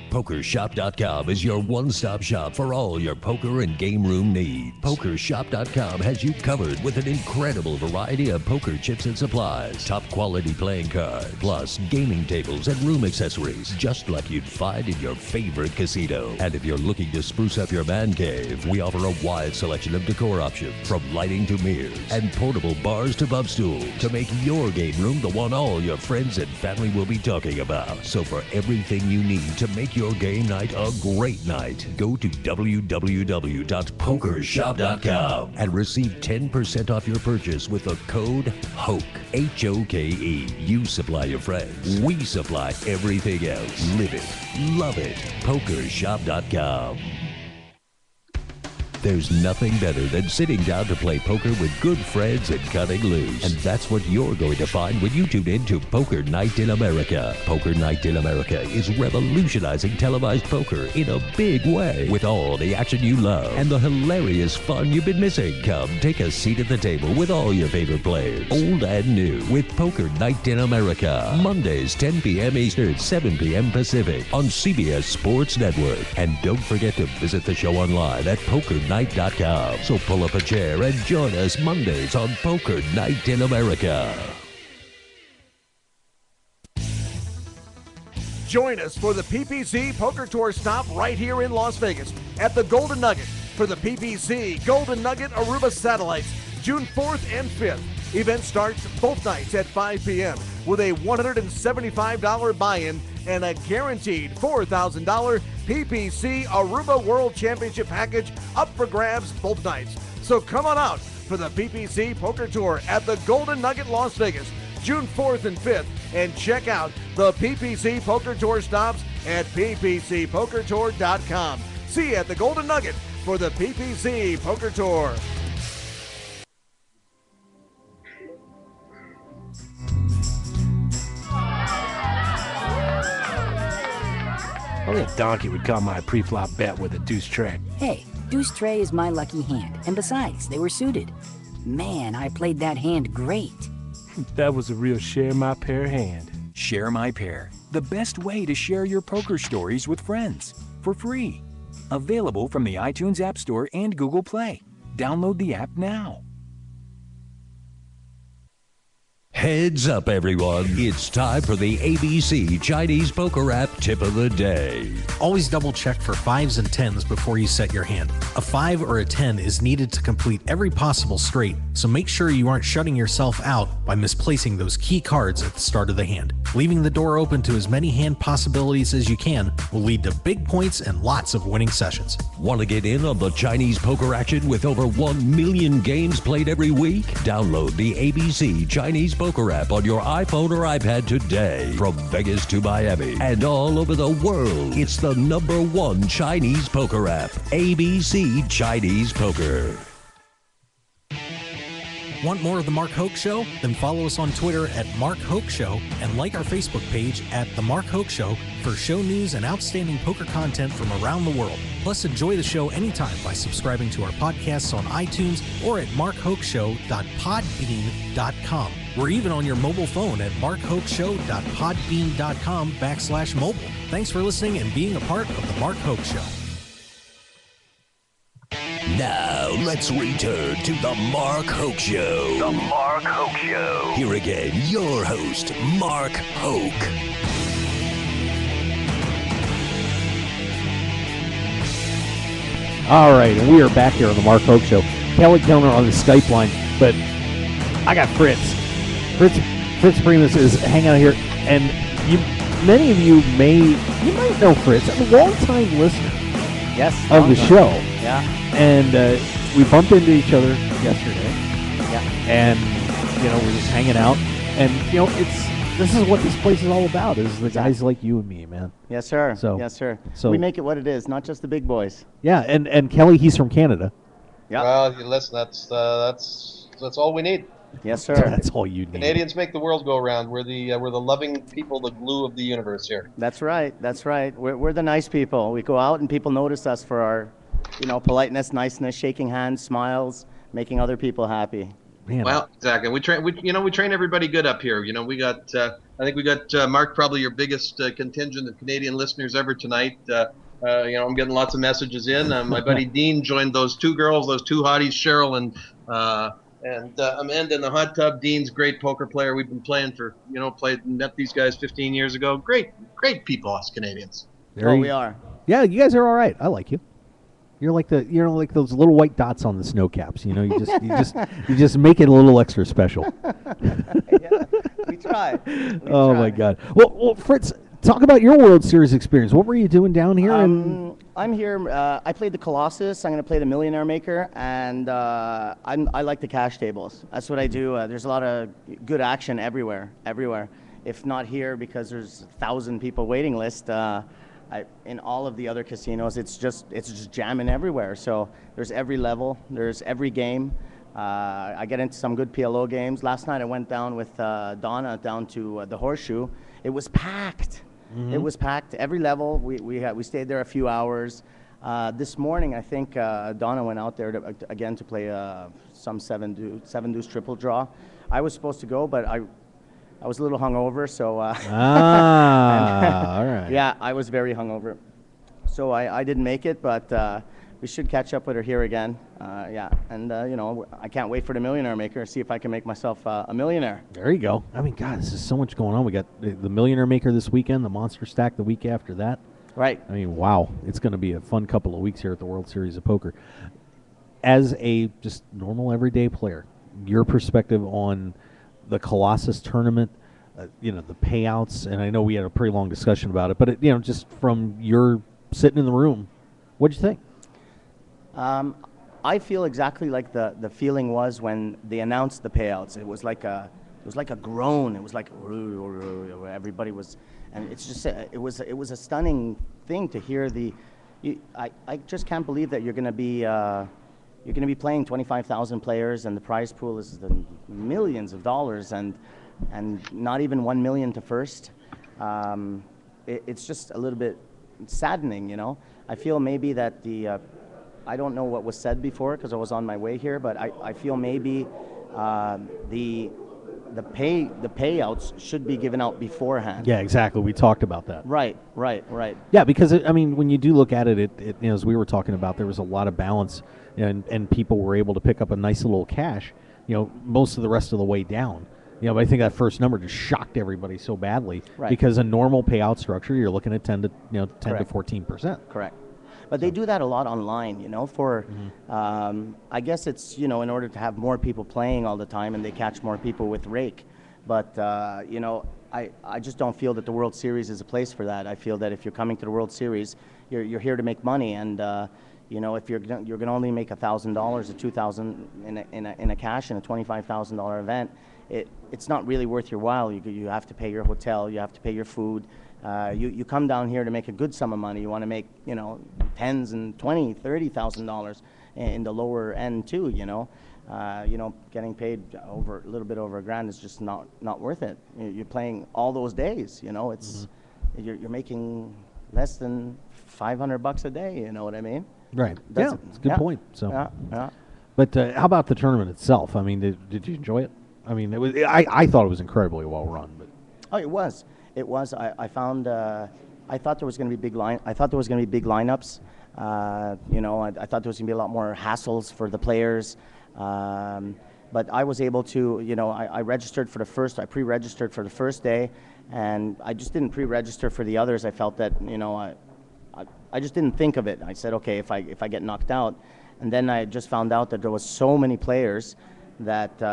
PokerShop.com is your one-stop shop for all your poker and game room needs. PokerShop.com has you covered with an incredible variety of poker chips and supplies, top quality playing cards, plus gaming tables and room accessories, just like you'd find in your favorite casino. And if you're looking to spruce up your man cave, we offer a wide selection of decor options, from lighting to mirrors and portable bars to bump stools, to make your game room the one all your friends and family will be talking about. So for everything you need to make your game night a great night, go to www.pokershop.com and receive 10% off your purchase with the code HOKE, H-O-K-E. You supply your friends. We supply everything else. Live it. Love it. Pokershop.com. There's nothing better than sitting down to play poker with good friends and cutting loose. And that's what you're going to find when you tune in to Poker Night in America. Poker Night in America is revolutionizing televised poker in a big way, with all the action you love and the hilarious fun you've been missing. Come take a seat at the table with all your favorite players, old and new, with Poker Night in America. Mondays, 10 p.m. Eastern, 7 p.m. Pacific on CBS Sports Network. And don't forget to visit the show online at PokerNight.com. So pull up a chair and join us Mondays on Poker Night in America. Join us for the PPC Poker Tour stop right here in Las Vegas at the Golden Nugget for the PPC Golden Nugget Aruba Satellites, June 4th and 5th. Event starts both nights at 5 p.m. with a $175 buy-in and a guaranteed $4,000 PPC Aruba World Championship package up for grabs both nights. So come on out for the PPC Poker Tour at the Golden Nugget Las Vegas, June 4th and 5th, and check out the PPC Poker Tour stops at ppcpokertour.com. See you at the Golden Nugget for the PPC Poker Tour. Only a donkey would call my pre-flop bet with a deuce tray. Hey, deuce tray is my lucky hand, and besides, they were suited. Man, I played that hand great. That was a real share my pair hand. Share My Pair, the best way to share your poker stories with friends, for free. Available from the iTunes App Store and Google Play. Download the app now. Heads up, everyone. It's time for the ABC Chinese Poker App Tip of the Day. Always double check for 5s and 10s before you set your hand. A 5 or a 10 is needed to complete every possible straight, so make sure you aren't shutting yourself out by misplacing those key cards at the start of the hand. Leaving the door open to as many hand possibilities as you can will lead to big points and lots of winning sessions. Want to get in on the Chinese poker action with over 1 million games played every week? Download the ABC Chinese Poker app on your iPhone or iPad today. From Vegas to Miami and all over the world, it's the #1 Chinese poker app, ABC Chinese Poker. Want more of The Mark Hoke Show? Then follow us on Twitter at Mark Hoke Show and like our Facebook page at The Mark Hoke Show for show news and outstanding poker content from around the world. Plus, enjoy the show anytime by subscribing to our podcasts on iTunes or at markhokeshow.podbean.com. We're even on your mobile phone at markhokeshow.podbean.com/mobile. Thanks for listening and being a part of The Mark Hoke Show. Now, let's return to The Mark Hoke Show. The Mark Hoke Show. Here again, your host, Mark Hoke. All right, and we are back here on The Mark Hoke Show. Kelly Kellner on the Skype line, but I got Fritz. Fritz Primus is hanging out here, and many of you might know Fritz. I'm a long-time listener of the show. Yeah. And we bumped into each other yesterday. Yeah. And, we're just hanging out. And, this is what this place is all about, is the guys like you and me, man. Yes, sir. Yes, sir. We make it what it is, not just the big boys. Yeah, and Kelly, he's from Canada. Yeah. Well, listen, that's all we need. Yes, sir. That's all you need. Canadians make the world go around. We're the loving people, the glue of the universe here. That's right. That's right. We're the nice people. We go out and people notice us for our, politeness, niceness, shaking hands, smiles, making other people happy. Man. Well, exactly. We train everybody good up here. We got I think we got Mark, probably your biggest contingent of Canadian listeners ever tonight. I'm getting lots of messages in. My buddy Dean joined those two girls, those two hotties, Cheryl and Amanda in the hot tub. Dean's a great poker player. We've been playing met these guys 15 years ago. Great people, us Canadians. We are. Yeah, you guys are all right. I like you. You're like like those little white dots on the snow caps. You just make it a little extra special. Yeah, we try. Oh my God. Well, Fritz, talk about your World Series experience. What were you doing down here? I'm here. I played the Colossus. I'm going to play the Millionaire Maker, and I like the cash tables. That's what I do. There's a lot of good action everywhere. If not here, because there's 1,000 people waiting list. In all of the other casinos, it's just jamming everywhere. So there's every level, there's every game. I get into some good PLO games. Last night I went down with Donna down to the Horseshoe. It was packed. Mm-hmm. It was packed. Every level. We stayed there a few hours. This morning I think Donna went out there to play some seven deuce triple draw. I was supposed to go, but I was a little hungover, so. All right. Yeah, I was very hungover, so I didn't make it. But we should catch up with her here again. And I can't wait for the Millionaire Maker. See if I can make myself a millionaire. There you go. I mean, God, this is so much going on. We got the Millionaire Maker this weekend, the Monster Stack the week after that. Right. I mean, wow, it's going to be a fun couple of weeks here at the World Series of Poker. As a just normal everyday player, your perspective on the Colossus tournament, the payouts, and I know we had a pretty long discussion about it, but just from your sitting in the room, what'd you think? I feel exactly like the feeling was when they announced the payouts. It was like a groan. It was like everybody was, and it's just it was a stunning thing to hear I just can't believe that you're going to be playing 25,000 players, and the prize pool is the millions of dollars, and not even 1 million to first. It's just a little bit saddening, I feel maybe that I don't know what was said before because I was on my way here, but I feel maybe the payouts should be given out beforehand. Yeah, exactly. We talked about that. Right. Yeah, because when you do look at it, as we were talking about, there was a lot of balance, and people were able to pick up a nice little cash, most of the rest of the way down. But I think that first number just shocked everybody so badly because a normal payout structure, you're looking at 10 to 14%. Correct. But they do that a lot online, for, I guess it's, in order to have more people playing all the time and they catch more people with rake. But, I just don't feel that the World Series is a place for that. I feel that if you're coming to the World Series, you're here to make money. And, if you're going to only make $1,000 or $2,000 in a cash in a $25,000 event, it's not really worth your while. You have to pay your hotel, you have to pay your food. You come down here to make a good sum of money. You want to make, tens and $20,000-$30,000 in the lower end too, getting paid a little bit over $1,000 is just not worth it. You're playing all those days, it's you're making less than $500 a day, you know what I mean? Right. Yeah, it's a good point. So, yeah. But how about the tournament itself? I mean, did you enjoy it? I mean, it was. I thought it was incredibly well run. But oh, it was. It was. I found. I thought there was going to be big lineups. I thought there was going to be a lot more hassles for the players. But I was able to. I registered for the first. I pre-registered for the first day, and I just didn't pre-register for the others. I felt that I just didn't think of it. I said, okay, if I get knocked out, and then I just found out that there was so many players that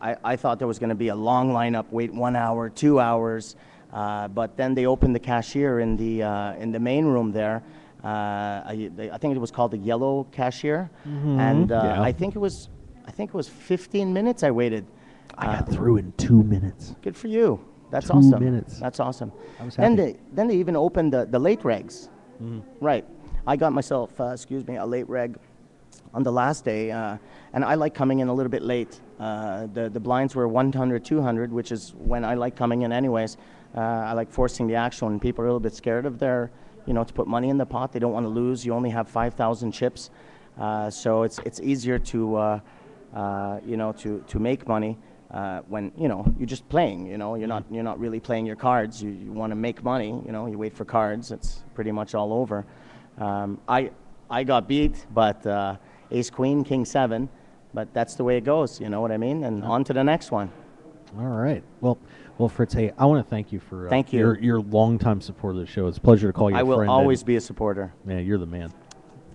I thought there was going to be a long lineup, wait 1 hour, 2 hours, but then they opened the cashier in the main room there. I think it was called the yellow cashier, and I think it was 15 minutes I waited. I got through in 2 minutes. Good for you. That's 2 awesome. minutes. That's awesome. I was happy. Then they even opened the late regs. Right. I got myself, a late reg on the last day, and I like coming in a little bit late. The blinds were 100, 200, which is when I like coming in anyways. I like forcing the action when people are a little bit scared of their, to put money in the pot. They don't want to lose. You only have 5,000 chips, so it's easier to make money when you're just playing. You're not really playing your cards. You want to make money. You wait for cards. It's pretty much all over. I got beat, but ace queen king 7, but that's the way it goes. You know what I mean? And on to the next one. All right. Well, Fritz, hey, I want to thank you for thank you. Your longtime support of the show. It's a pleasure to call you a friend. I will always be a supporter. Man, you're the man.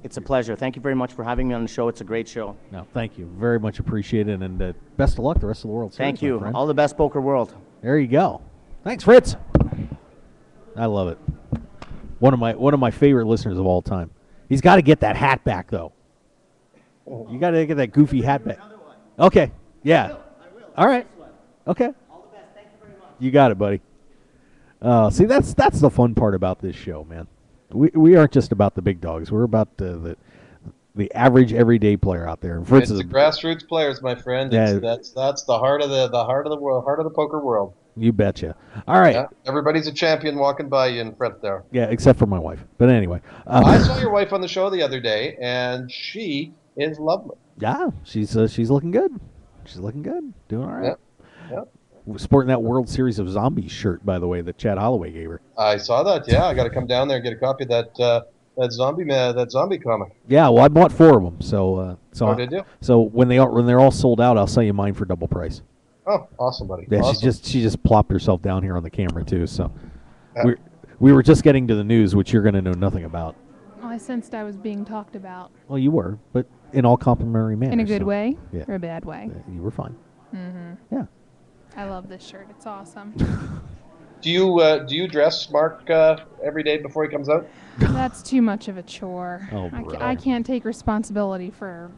It's a pleasure. Thank you very much for having me on the show. It's a great show. No, thank you. Very much appreciated, and best of luck the rest of the World Series. Thank you. All the best, Poker World. There you go. Thanks, Fritz. I love it. One of my favorite listeners of all time. He's got to get that hat back, though. You got to get that goofy hat back. Okay. Yeah. I will. All right. Okay. All the best. Thank you very much. You got it, buddy. See, that's the fun part about this show, man. We aren't just about the big dogs. We're about the average everyday player out there. It's the grassroots players, my friend. Yeah. That's the heart of the world, heart of the poker world. You betcha. All right. Yeah, everybody's a champion walking by you in front there. Yeah, except for my wife. But anyway. I saw your wife on the show the other day, and she is lovely. Yeah, she's looking good. She's looking good. Doing all right. Yep. Sporting that World Series of Zombies shirt, by the way, that Chad Holloway gave her. I saw that. Yeah, I got to come down there and get a copy of that zombie comic. Yeah, well, I bought 4 of them. So did you? So when they're all sold out, I'll sell you mine for double price. Oh, awesome, buddy. Yeah, awesome. she just plopped herself down here on the camera too. So we were just getting to the news, which you're going to know nothing about. Oh, I sensed I was being talked about. Well, you were, but in all complimentary manner. In a good way, yeah. or a bad way. You were fine. Mm-hmm. Yeah. I love this shirt. It's awesome. Do you dress Mark every day before he comes out? That's too much of a chore. Oh, I can't take responsibility for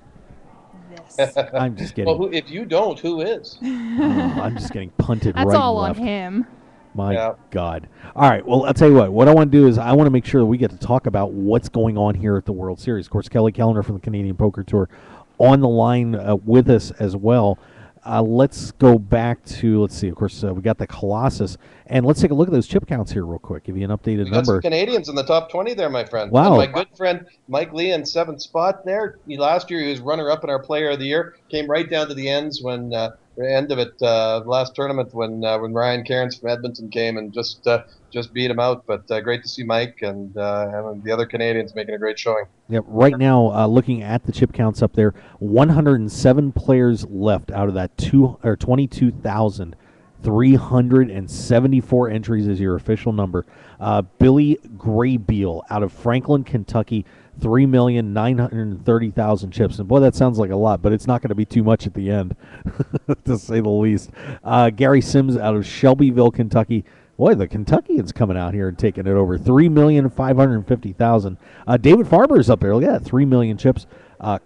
this. I'm just kidding. Well, if you don't, who is? I'm just getting punted That's right all and left. on him. My God. All right. Well, I'll tell you what I want to do is I want to make sure that we get to talk about what's going on here at the World Series. Of course, Kelly Kellner from the Canadian Poker Tour on the line with us as well. Let's go back to, let's see, of course, we got the Colossus. And let's take a look at those chip counts here real quick. Give you an updated We got number. some Canadians in the top 20 there, my friend. Wow. And my good friend Mike Lee in 7th spot there. Last year he was runner-up in our Player of the Year. Came right down to the ends when the end of it last tournament when Ryan Cairns from Edmonton came and just beat him out. But great to see Mike and the other Canadians making a great showing. Yep. Right now, looking at the chip counts up there, 107 players left out of that 22,374 entries is your official number. Billy Graybeal out of Franklin, Kentucky, 3,930,000 chips. And boy, that sounds like a lot, but it's not going to be too much at the end, to say the least. Gary Sims out of Shelbyville, Kentucky. Boy, the Kentuckians coming out here and taking it over. 3,550,000. David Farber's up there. Look at that, 3 million chips.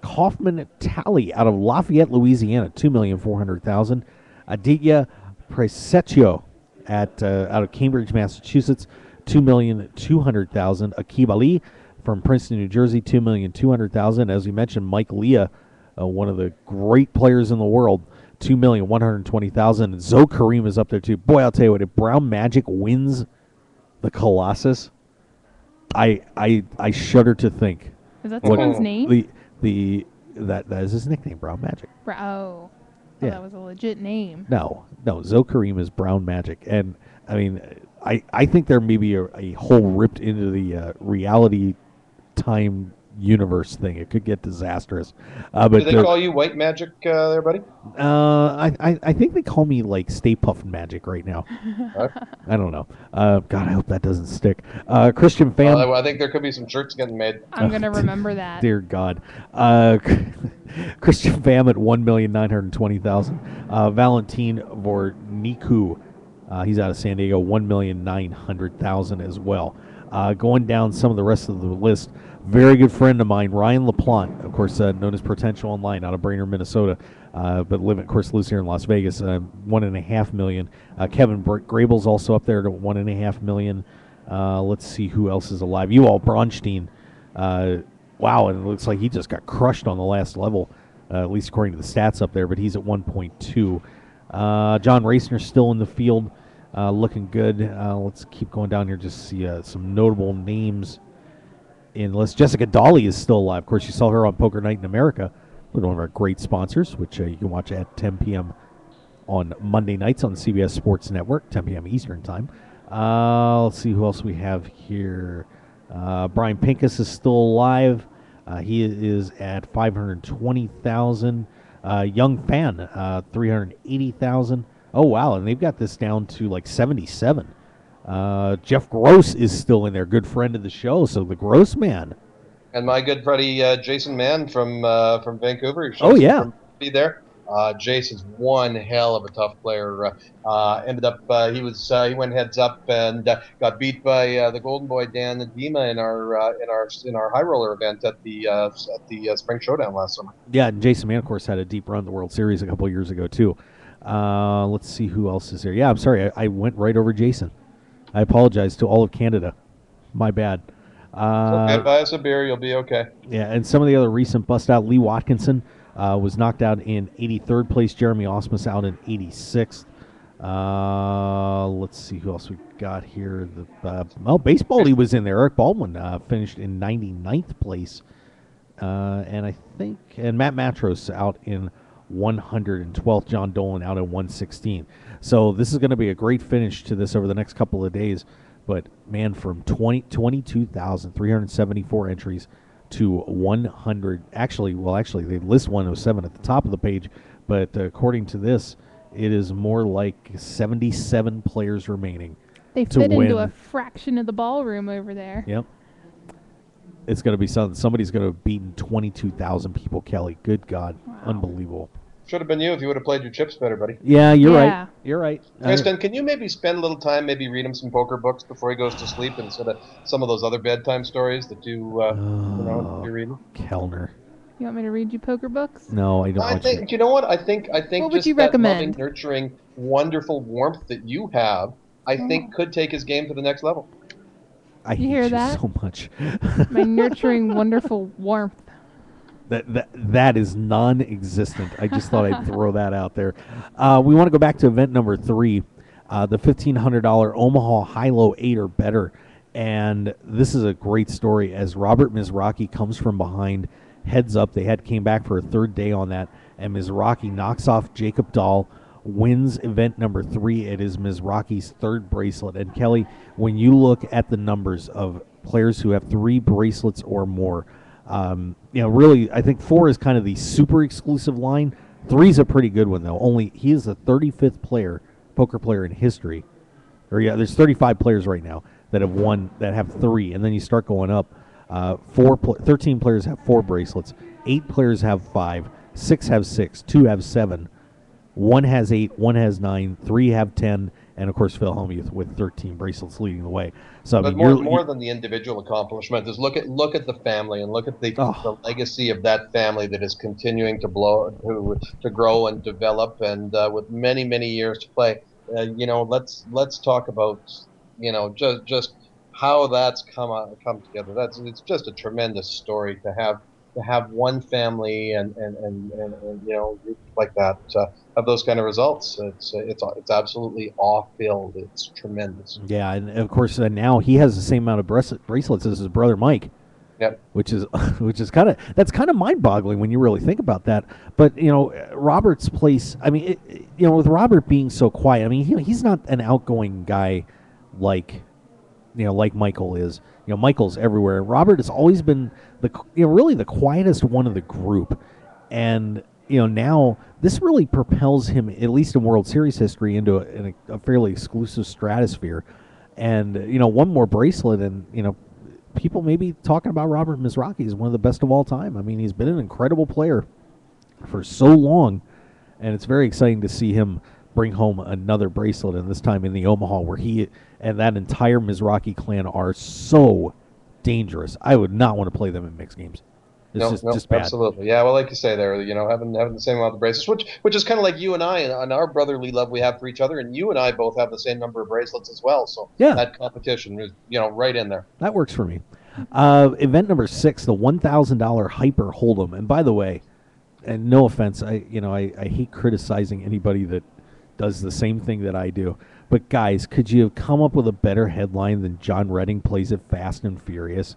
Kaufman Talley out of Lafayette, Louisiana, 2,400,000. Aditya Presecchio out of Cambridge, Massachusetts, $2,200,000. Aqib Ali from Princeton, New Jersey, $2,200,000. As we mentioned, Mike Leah, one of the great players in the world, $2,120,000. Zoe Kareem is up there too. Boy, I'll tell you what, if Brown Magic wins the Colossus, I shudder to think. Is that someone's name? That is his nickname, Brown Magic. Oh, Yeah. that was a legit name. No, Zoe Kareem is Brown Magic, and I mean, I think there may be a hole ripped into the reality time universe thing. It could get disastrous. But Do they call you White Magic there, buddy? I think they call me like Stay Puft Magic right now. I don't know. God, I hope that doesn't stick. Christian Pham. I think there could be some shirts getting made. I'm going to remember that. Dear God. Christian Pham at $1,920,000. Valentin Vorniku, he's out of San Diego, $1,900,000 as well. Going down some of the rest of the list, very good friend of mine, Ryan LaPlante, of course, known as Potential Online, out of Brainerd, Minnesota, but live, of course, lives here in Las Vegas. $1.5 million. Kevin Grable's also up there to $1.5 million. Let's see who else is alive. Yuval Bronstein. Wow, and it looks like he just got crushed on the last level, at least according to the stats up there. But he's at 1.2. John Racner's still in the field. Looking good. Let's keep going down here just to see some notable names in the list. Jessica Dawley is still alive. Of course, you saw her on Poker Night in America with one of our great sponsors, which you can watch at 10 p.m. on Monday nights on CBS Sports Network, 10 p.m. Eastern Time. Let's see who else we have here. Brian Pincus is still alive. He is at $520,000. Young Fan, $380,000. Oh, wow, and they've got this down to like 77. Jeff Gross is still in there, good friend of the show, so the Gross man. And my good buddy Jason Mann from Vancouver. Oh, yeah. Be there. Jason's one hell of a tough player. Ended up he went heads up and got beat by the Golden Boy Dan Nadima in our high roller event at the Spring Showdown last summer. Yeah, and Jason Mann, of course, had a deep run in the World Series a couple of years ago too. Let's see who else is here. Yeah, I'm sorry, I went right over Jason. I apologize to all of Canada. My bad. Okay, buy us a beer, you'll be okay. Yeah, and some of the other recent bust out. Lee Watkinson was knocked out in 83rd place. Jeremy Osmus out in 86th. Let's see who else we got here. Baseball, he was in there. Eric Baldwin finished in 99th place. And Matt Matros out in 112th. John Dolan out at 116. So this is going to be a great finish to this over the next couple of days. But, man, from 22,374 entries to 100. Actually, they list 107 at the top of the page. But according to this, it is more like 77 players remaining. They fit into a fraction of the ballroom over there. Yep. It's going to be something. Somebody's going to have beaten 22,000 people, Kelly. Good God. Wow. Unbelievable. Should have been you if you would have played your chips better, buddy. Yeah, you're right. You're right. Kristen, can you maybe spend a little time, maybe read him some poker books before he goes to sleep instead of some of those other bedtime stories that you're reading? Kellner. You want me to read you poker books? No, I don't. I think you know what? I think what just would you that recommend? loving, nurturing, wonderful warmth that you have, I think could take his game to the next level. I you hate hear you that? so much. My nurturing, wonderful warmth. That is non-existent. I just thought I'd throw that out there. We want to go back to event number 3, the $1,500 Omaha High-Low 8 or better. And this is a great story as Robert Mizrachi comes from behind, heads up. They came back for a third day on that, and Mizrachi knocks off Jacob Dahl, wins event number 3. It is Mizrachi's third bracelet. And Kelly, when you look at the numbers of players who have 3 bracelets or more, really, I think 4 is kind of the super exclusive line. 3 is a pretty good one, though. Only he is the 35th poker player in history. There's 35 players right now that have won, that have 3, and then you start going up. 13 players have 4 bracelets. 8 players have 5. 6 have 6. 2 have 7. 1 has 8. 1 has 9. 3 have 10. And, of course, Phil Hellmuth with 13 bracelets leading the way. So, but more than the individual accomplishment is look at the family and look at the legacy of that family that is continuing to grow and develop, and with many years to play. Let's talk about just how that's come together. It's just a tremendous story to have one family and like that have those kind of results. It's absolutely awe-filled. It's tremendous. Yeah, and of course now he has the same amount of bracelets as his brother Mike. Yep. Which is that's kind of mind-boggling when you really think about that. But Robert's place. I mean, with Robert being so quiet. I mean, he's not an outgoing guy like Michael is. Michael's everywhere. Robert has always been really the quietest one of the group, and now this really propels him, at least in World Series history, into a fairly exclusive stratosphere. And one more bracelet, and people may be talking about Robert Mizrachi as one of the best of all time. I mean, he's been an incredible player for so long, and it's very exciting to see him bring home another bracelet, and this time in the Omaha, where he and that entire Mizrachi clan are so dangerous. I would not want to play them in mixed games. It's just bad. Absolutely. Yeah, well, like you say there, having the same amount of bracelets, which is kind of like you and I and our brotherly love we have for each other, and you and I both have the same number of bracelets as well. So yeah, that competition is right in there. That works for me. Event number 6, the $1,000 Hyper Hold'em. And by the way, and no offense, I hate criticizing anybody that does the same thing that I do. But guys, could you have come up with a better headline than John Redding plays it fast and furious?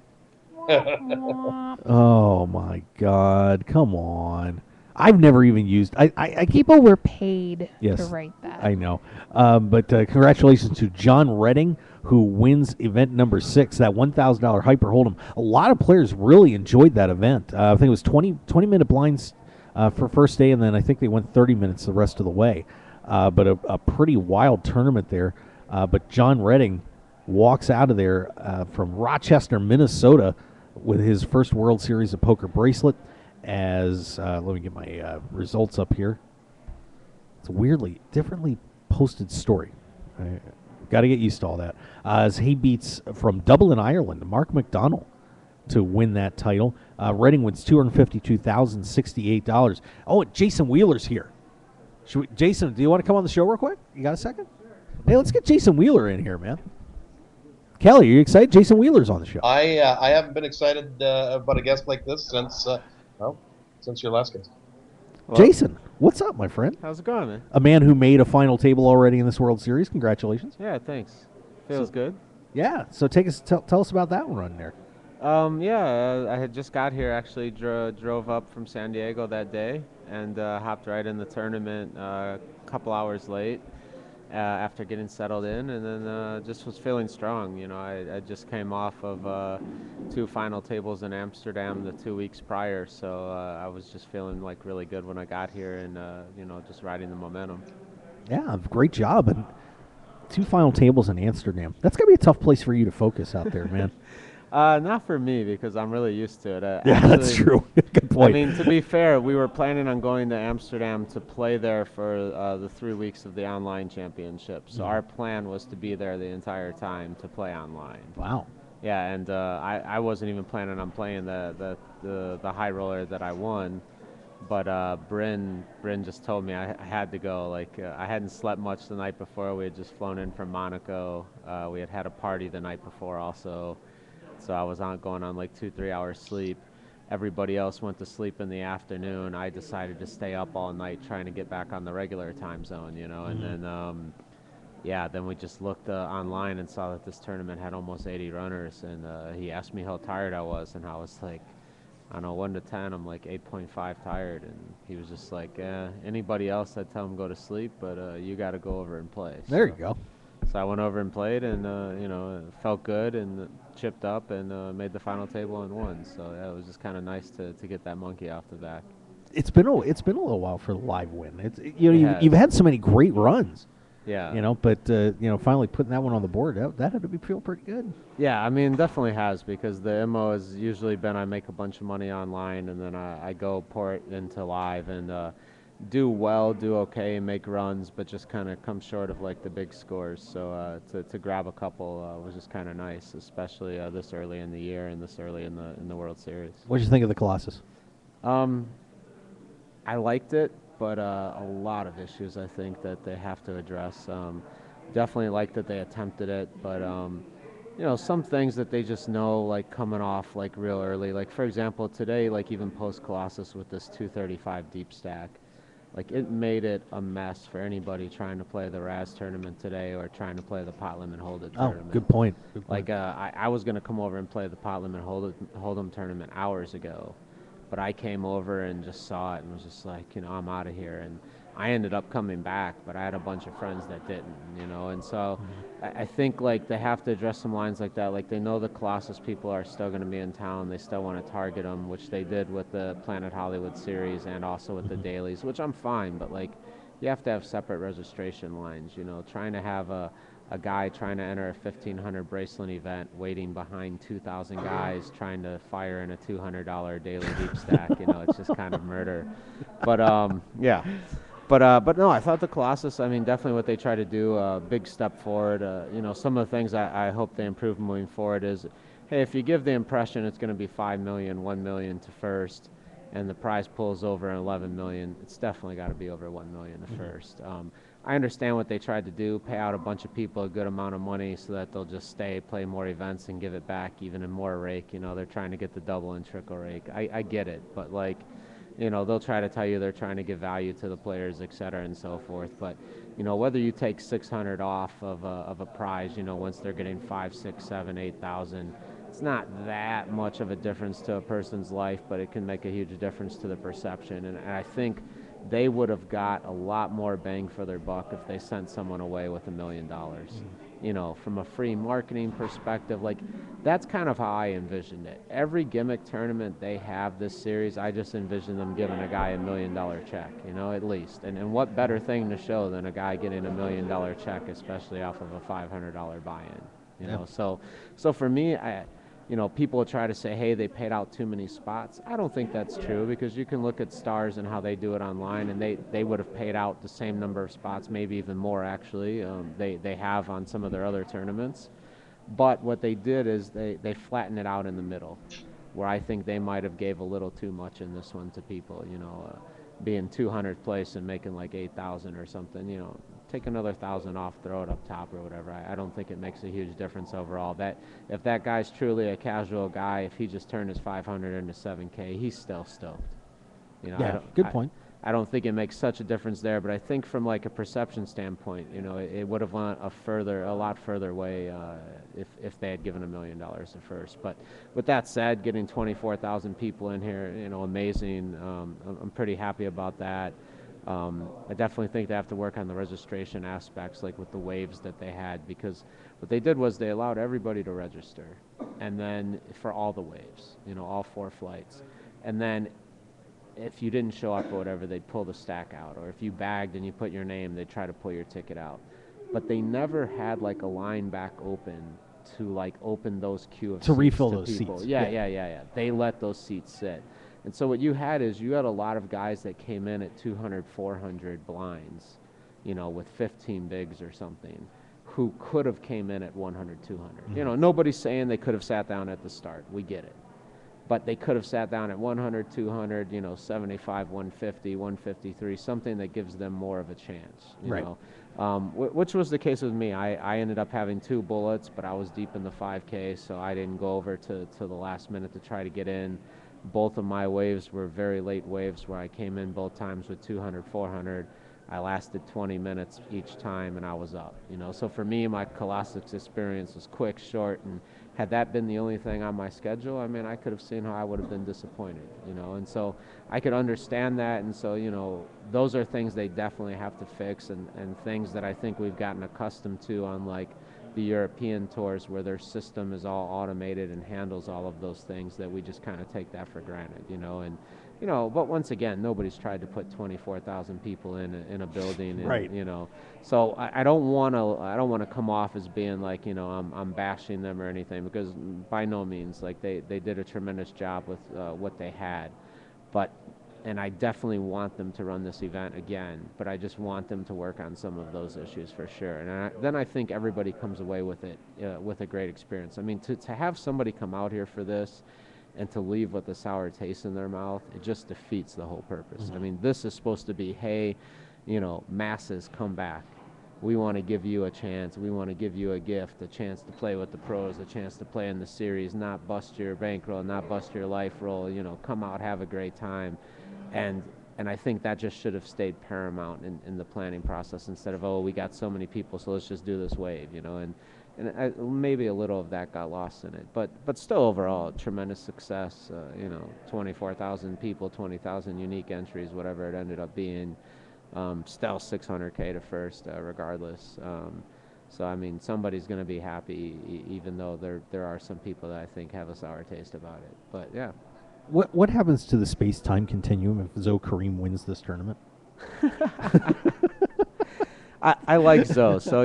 Oh my God! Come on. I've never even used. I People were paid yes, to write that. I know. But congratulations to John Redding, who wins event number 6, that $1,000 Hyper Hold'em. A lot of players really enjoyed that event. I think it was 20-minute blinds for first day, and then I think they went 30 minutes the rest of the way. But a pretty wild tournament there. But John Redding walks out of there from Rochester, Minnesota, with his first World Series of Poker bracelet. As let me get my results up here. It's a differently posted story. Got to get used to all that. As he beats from Dublin, Ireland, Mark McDonnell to win that title. Redding wins $252,068. Oh, Jason Wheeler's here. Jason, do you want to come on the show real quick? You got a second? Hey, let's get Jason Wheeler in here, man. Kelly, are you excited? Jason Wheeler's on the show. I haven't been excited about a guest like this since your last guest. Well, Jason, what's up, my friend? How's it going, man? A man who made a final table already in this World Series. Congratulations. Yeah, thanks. Feels good. Yeah, so tell us about that one run there. I had just got here, actually drove up from San Diego that day and hopped right in the tournament a couple hours late after getting settled in, and then just was feeling strong. I just came off of 2 final tables in Amsterdam the 2 weeks prior, so I was just feeling like really good when I got here and, just riding the momentum. Yeah, great job. And 2 final tables in Amsterdam. That's going to be a tough place for you to focus out there, man. Not for me, because I'm really used to it. Yeah, actually, that's true. Good point. I mean, to be fair, we were planning on going to Amsterdam to play there for the 3 weeks of the online championship. So our plan was to be there the entire time to play online. Wow. Yeah, and I wasn't even planning on playing the high roller that I won. But Bryn just told me I had to go. Like, I hadn't slept much the night before. We had just flown in from Monaco. We had a party the night before also. So I was going on like 2-3 hours sleep. Everybody else went to sleep in the afternoon. I decided to stay up all night trying to get back on the regular time zone, And then, then we just looked online and saw that this tournament had almost 80 runners. And he asked me how tired I was, and I was like, I don't know, 1 to 10, I'm like 8.5 tired. And he was just like, anybody else, I'd tell him go to sleep, but you got to go over and play. There you go. So I went over and played, and it felt good, and chipped up, and made the final table and won. So yeah, it was just kind of nice to get that monkey off the back. It's been a little while for the live win. You've had so many great runs. Yeah. But finally putting that one on the board, that had to feel pretty good. Yeah, I mean, definitely has, because the MO has usually been I make a bunch of money online, and then I go pour it into live and do well, do okay, make runs, but just kind of come short of like the big scores. So to grab a couple was just kind of nice, especially this early in the year and this early in the World Series. What did you think of the Colossus? I liked it, but a lot of issues I think that they have to address. Definitely like that they attempted it, but you know, some things that they just know, like coming off like real early. Like for example, today, like even post Colossus with this 235 deep stack, like it made it a mess for anybody trying to play the Raz tournament today or trying to play the Pot Limit Hold'em tournament. Oh, good point. Good point. Like I was gonna come over and play the Pot Limit Hold'em tournament hours ago, but I came over and just saw it and was just like, you know, I'm out of here. And I ended up coming back, but I had a bunch of friends that didn't, you know. And so I think like they have to address some lines like that. Like they know the Colossus people are still going to be in town. They still want to target them, which they did with the Planet Hollywood series and also with the dailies, which I'm fine. But like you have to have separate registration lines, you know, trying to have a guy trying to enter a 1,500 bracelet event waiting behind 2,000 guys trying to fire in a $200 daily deep stack, you know, it's just kind of murder. But yeah. But no, I thought the Colossus, I mean, definitely what they try to do, big step forward. You know, some of the things I hope they improve moving forward is, hey, if you give the impression it's going to be $5 million, $1 million to first, and the prize pool's over $11 million, it's definitely got to be over $1 million to first. I understand what they tried to do, pay out a bunch of people a good amount of money so that they'll just stay, play more events, and give it back even in more rake. You know, they're trying to get the double and trickle rake. I get it, but like, you know, they'll try to tell you they're trying to give value to the players, et cetera, and so forth. But, you know, whether you take 600 off of a prize, you know, once they're getting 5, 6, 7, 8,000, it's not that much of a difference to a person's life, but it can make a huge difference to the perception. And I think they would have got a lot more bang for their buck if they sent someone away with $1 million. You know, from a free marketing perspective, like that's kind of how I envisioned it. Every gimmick tournament they have this series, I just envision them giving a guy $1 million check, you know, at least. And what better thing to show than a guy getting $1 million check, especially off of a $500 buy-in, you know? So for me, you know, people try to say, hey, they paid out too many spots. I don't think that's true because you can look at Stars and how they do it online, and they would have paid out the same number of spots, maybe even more actually. They have on some of their other tournaments. But what they did is they flattened it out in the middle, where I think they might have gave a little too much in this one to people, you know, being 200th place and making like 8,000 or something, you know. Take another 1,000 off, throw it up top or whatever. I don't think it makes a huge difference overall. That if that guy's truly a casual guy, if he just turned his 500 into 7K, he's still stoked. You know, yeah, good point. I don't think it makes such a difference there, but I think from like a perception standpoint, you know, it would have went a lot further way if they had given $1 million at first. But with that said, getting 24,000 people in here, you know, amazing. I'm pretty happy about that. I definitely think they have to work on the registration aspects, like with the waves that they had, because what they did was they allowed everybody to register, and then for all the waves, you know, all 4 flights. And then if you didn't show up or whatever, they'd pull the stack out, or if you bagged and you put your name, they'd try to pull your ticket out. But they never had like a line back open to like open those queue of to seats refill to those people. seats. Yeah. They let those seats sit. And so what you had is you had a lot of guys that came in at 200, 400 blinds, you know, with 15 bigs or something, who could have came in at 100, 200. You know, nobody's saying they could have sat down at the start. We get it. But they could have sat down at 100, 200, you know, 75, 150, 153, something that gives them more of a chance, you know. Which was the case with me. I ended up having 2 bullets, but I was deep in the 5K, so I didn't go over to the last minute to try to get in. Both of my waves were very late waves where I came in both times with 200, 400. I lasted 20 minutes each time and I was up, you know. So for me, my Colossus experience was quick, short, and had that been the only thing on my schedule, I mean, I could have seen how I would have been disappointed, you know. And so I could understand that, and so, you know, those are things they definitely have to fix, and things that I think we've gotten accustomed to on like the European tours where their system is all automated and handles all of those things, that we just kind of take that for granted, you know. And you know, but once again, nobody's tried to put 24,000 people in a building, and, right? You know, so I don't want to come off as being like, you know, I'm bashing them or anything, because by no means, like they did a tremendous job with what they had, and I definitely want them to run this event again, but I just want them to work on some of those issues for sure. And then I think everybody comes away with it, with a great experience. I mean, to have somebody come out here for this and to leave with a sour taste in their mouth, it just defeats the whole purpose. I mean, this is supposed to be, hey, you know, masses come back. we want to give you a chance. We want to give you a gift, a chance to play with the pros, a chance to play in the series, not bust your bankroll, not bust your life roll, come out, have a great time. And I think that just should have stayed paramount in the planning process instead of, we got so many people, so let's just do this wave, and maybe a little of that got lost in it. But still overall, tremendous success, 24,000 people, 20,000 unique entries, whatever it ended up being. Still $600K to first, regardless. So I mean, somebody's going to be happy, even though there are some people that I think have a sour taste about it. But yeah. What happens to the space-time continuum if Zoe Kareem wins this tournament? I like Zoe. So,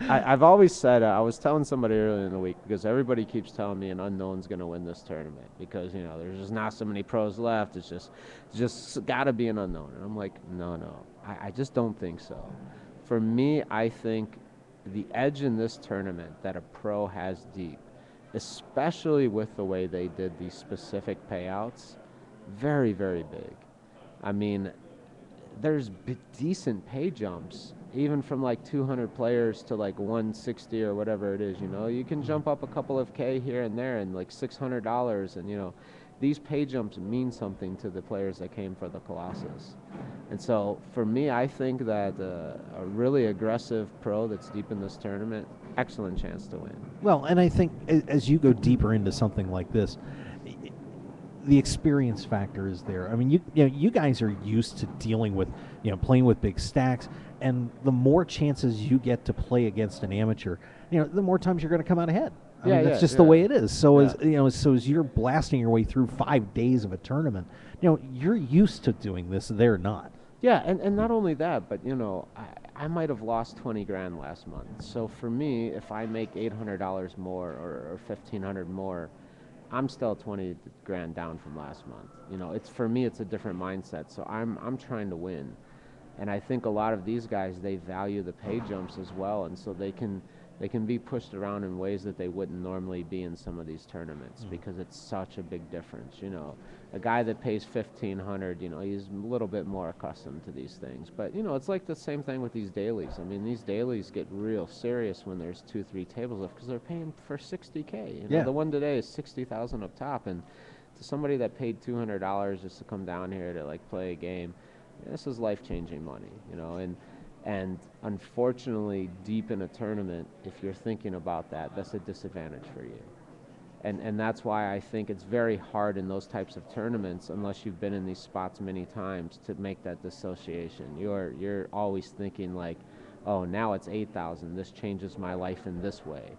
I've always said, I was telling somebody earlier in the week, because everybody keeps telling me an unknown's going to win this tournament because, there's just not so many pros left. It's just got to be an unknown. And I'm like, no, I just don't think so. For me, I think the edge in this tournament that a pro has deep, especially with the way they did these specific payouts, very, very big. I mean, there's decent pay jumps, even from like 200 players to like 160 or whatever it is, You can jump up a couple of K here and there and like $600, and, these pay jumps mean something to the players that came for the Colossus. And so for me, I think that a really aggressive pro that's deep in this tournament, excellent chance to win. Well, and I think as you go deeper into something like this, the experience factor is there. I mean, you guys are used to dealing with, playing with big stacks, and the more chances you get to play against an amateur, the more times you're going to come out ahead. I mean, that's just the way it is. So as you're blasting your way through 5 days of a tournament, you're used to doing this. They're not. Yeah, and not only that, but I might have lost 20 grand last month. So for me, if I make $800 more or 1,500 more, I'm still 20 grand down from last month. It's for me, it's a different mindset. So I'm trying to win, and I think a lot of these guys, they value the pay jumps as well, and so they can be pushed around in ways that they wouldn't normally be in some of these tournaments because it's such a big difference. A guy that pays $1,500, he's a little bit more accustomed to these things. But, it's like the same thing with these dailies. I mean, these dailies get real serious when there's 2-3 tables left because they're paying for $60K. The one today is $60,000 up top. And to somebody that paid $200 just to come down here to, like, play a game, this is life-changing money, And unfortunately, deep in a tournament, if you're thinking about that, that's a disadvantage for you. And that's why I think it's very hard in those types of tournaments, unless you've been in these spots many times, to make that dissociation. You're always thinking like, oh, now it's 8,000. This changes my life in this way.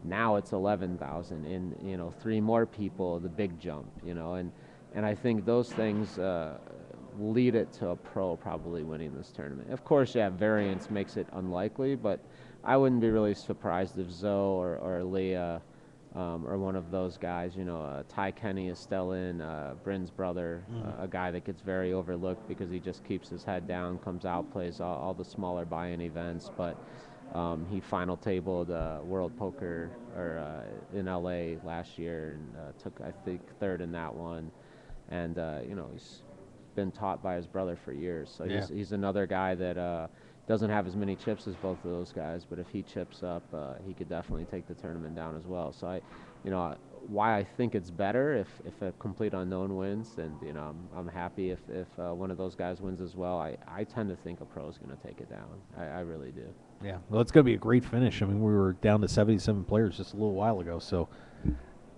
Now it's 11,000. And 3 more people, the big jump. And I think those things lead it to a pro probably winning this tournament. Of course, variance makes it unlikely, but I wouldn't be really surprised if Zoe or Leah or one of those guys, Ty Kenny is still in, Bryn's brother, a guy that gets very overlooked because he just keeps his head down, comes out, plays all the smaller buy-in events, but he final tabled World Poker in LA last year and took, I think, 3rd in that one. And, he's been taught by his brother for years. So he's another guy that doesn't have as many chips as both of those guys, but if he chips up, he could definitely take the tournament down as well. So why I think it's better if a complete unknown wins, and I'm happy if one of those guys wins as well. I tend to think a pro is going to take it down. I really do. Yeah, well, it's going to be a great finish. I mean, we were down to 77 players just a little while ago, so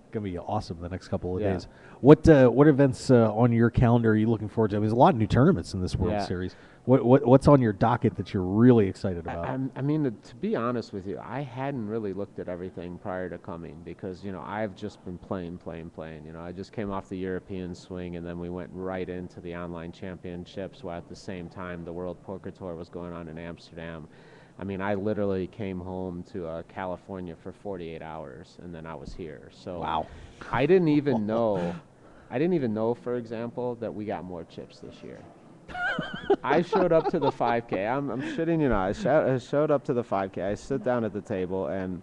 going to be awesome the next couple of days. What events on your calendar are you looking forward to? I mean, there's a lot of new tournaments in this World Series. What's on your docket that you're really excited about? I mean, to be honest with you, I hadn't really looked at everything prior to coming because, I've just been playing. I just came off the European swing, and then we went right into the online championships, while at the same time the World Poker Tour was going on in Amsterdam. I mean, I literally came home to California for 48 hours, and then I was here. So wow. I didn't even know, for example, that we got more chips this year. I showed up to the 5K. I'm shitting you not. I showed up to the 5K. I sit down at the table, and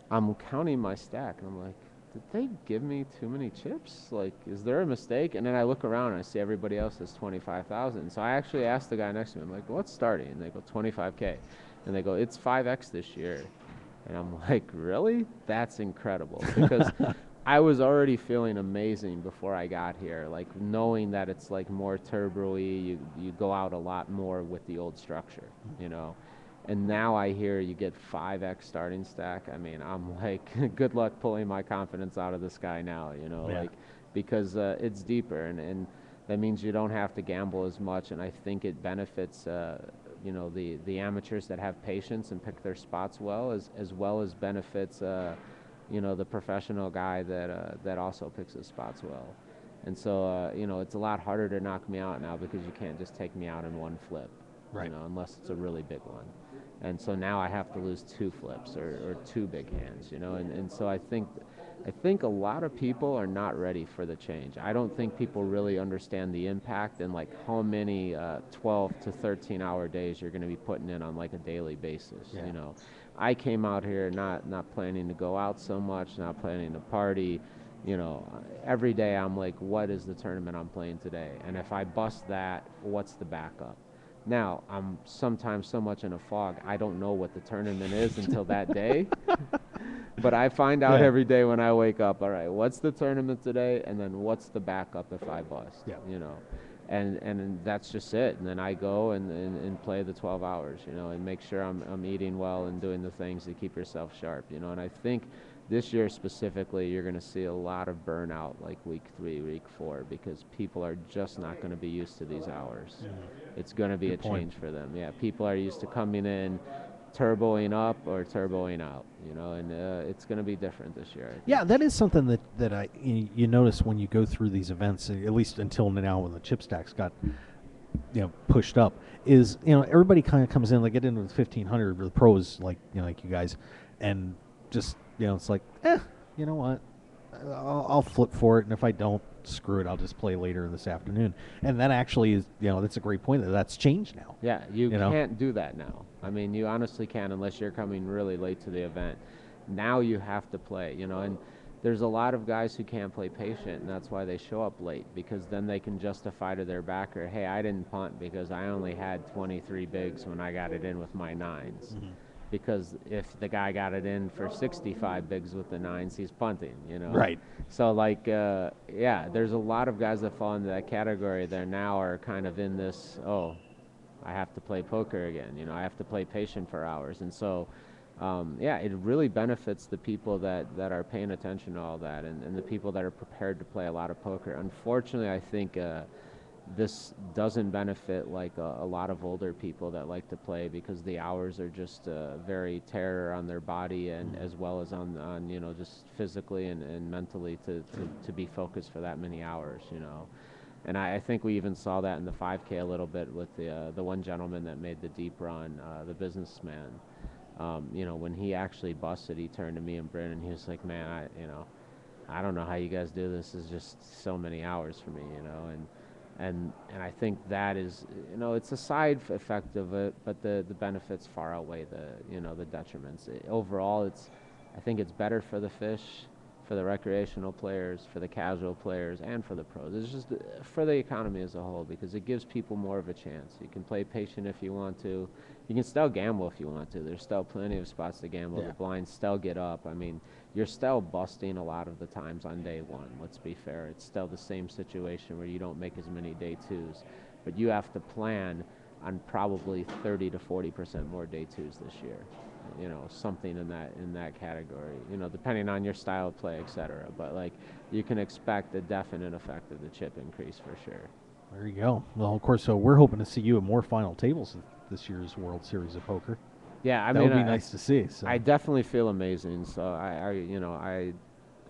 I'm counting my stack, and I'm like, did they give me too many chips? Like, is there a mistake? And then I look around, and I see everybody else has 25,000. So I actually asked the guy next to me, I'm like, what's starting? And they go, 25K. And they go, it's 5X this year. And I'm like, really? That's incredible. Because I was already feeling amazing before I got here, like knowing that it's like more turbo-y, you go out a lot more with the old structure, you know. And now I hear you get 5X starting stack. I mean, I'm like, good luck pulling my confidence out of the sky now, you know, like, because it's deeper, and that means you don't have to gamble as much, and I think it benefits you know, the amateurs that have patience and pick their spots well as benefits you know, the professional guy that also picks his spots well. And so you know, it's a lot harder to knock me out now because you can't just take me out in one flip, you know, unless it's a really big one. And so now I have to lose 2 flips or 2 big hands, you know, and so I think a lot of people are not ready for the change. I don't think people really understand the impact and like how many 12 to 13 hour days you're going to be putting in on like a daily basis. You know, I came out here not planning to go out so much, not planning to party. You know, every day I'm like, what is the tournament I'm playing today? And if I bust that, what's the backup? Now, I'm sometimes so much in a fog, I don't know what the tournament is until that day. But I find out every day when I wake up, all right, what's the tournament today? And then what's the backup if I bust, you know? And that's just it. And then I go and play the 12 hours, you know, and make sure I'm eating well and doing the things to keep yourself sharp, you know? And I think this year specifically, you're going to see a lot of burnout like week 3, week 4, because people are just not going to be used to these hours. It's going to be a change for them. Yeah, people are used to coming in, turboing up or turboing out, you know, and it's going to be different this year. Yeah, that is something that you notice when you go through these events, at least until now when the chip stacks got, you know, pushed up, is, you know, everybody kind of comes in, they get into the 1500 or the pros, like, you know, like you guys, and just, you know, it's like, you know what, I'll flip for it, and if I don't, screw it, I'll just play later this afternoon. And that actually is, you know, that's a great point, that's changed now. Yeah, you can't do that now. I mean, you honestly can unless you're coming really late to the event. Now you have to play, you know, and there's a lot of guys who can't play patient, and that's why they show up late, because then they can justify to their backer, hey, I didn't punt because I only had 23 bigs when I got it in with my 9s. Because if the guy got it in for 65 bigs with the 9s, he's punting, you know? Right. So, like, yeah, there's a lot of guys that fall into that category that now are kind of in this, oh, I have to play poker again, you know, I have to play patient for hours. And so, yeah, it really benefits the people that are paying attention to all that, and the people that are prepared to play a lot of poker. Unfortunately, I think this doesn't benefit like a lot of older people that like to play, because the hours are just very terror on their body, and as well as on you know, just physically and mentally to be focused for that many hours, you know. And I think we even saw that in the 5K a little bit with the one gentleman that made the deep run, the businessman. You know, when he actually busted, he turned to me and Bryn, and he was like, man, I don't know how you guys do this. It's just so many hours for me, you know. And I think that is, you know, it's a side effect of it, but the benefits far outweigh the detriments. Overall, I think it's better for the fish, for the recreational players, for the casual players, and for the pros. It's just for the economy as a whole, because it gives people more of a chance. You can play patient if you want to. You can still gamble if you want to. There's still plenty of spots to gamble. The blinds still get up. I mean, you're still busting a lot of the times on day one. Let's be fair. It's still the same situation where you don't make as many day twos, but you have to plan on probably 30 to 40% more day twos this year. You know, something in that category, you know, depending on your style of play, etc. But like, you can expect a definite effect of the chip increase for sure. There you go. Well, of course, so we're hoping to see you at more final tables at this year's World Series of Poker. Yeah, I that mean, would be nice to see. So. I definitely feel amazing. So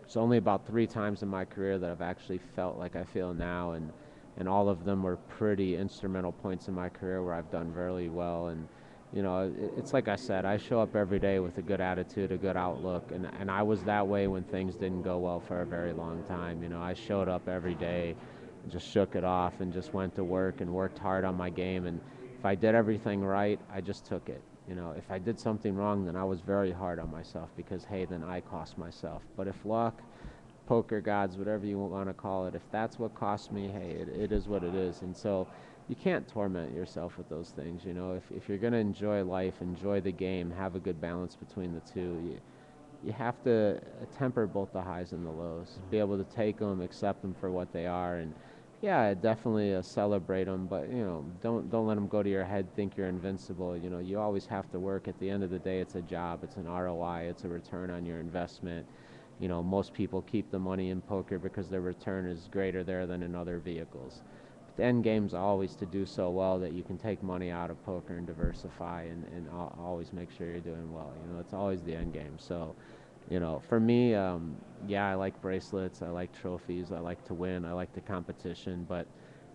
it's only about 3 times in my career that I've actually felt like I feel now, and all of them were pretty instrumental points in my career where I've done really well. And you know, it's like I said, I show up every day with a good attitude, a good outlook, and I was that way when things didn't go well for a very long time. You know, I showed up every day, and just shook it off, and just went to work and worked hard on my game. And if I did everything right, I just took it. You know, if I did something wrong, then I was very hard on myself, because, hey, then I cost myself. But if luck, poker gods, whatever you want to call it, if that's what cost me, hey, it is what it is. And so you can't torment yourself with those things. You know, if you're going to enjoy life, enjoy the game, have a good balance between the two, you have to temper both the highs and the lows, be able to take them, accept them for what they are, and yeah, definitely celebrate them, but you know, don't let them go to your head, think you're invincible. You know, you always have to work. At the end of the day, it's a job, it's an ROI, it's a return on your investment. You know, most people keep the money in poker because their return is greater there than in other vehicles. But the end game's always to do so well that you can take money out of poker and diversify and always make sure you're doing well. You know, it's always the end game. So, you know, for me, yeah, I like bracelets, I like trophies, I like to win, I like the competition, but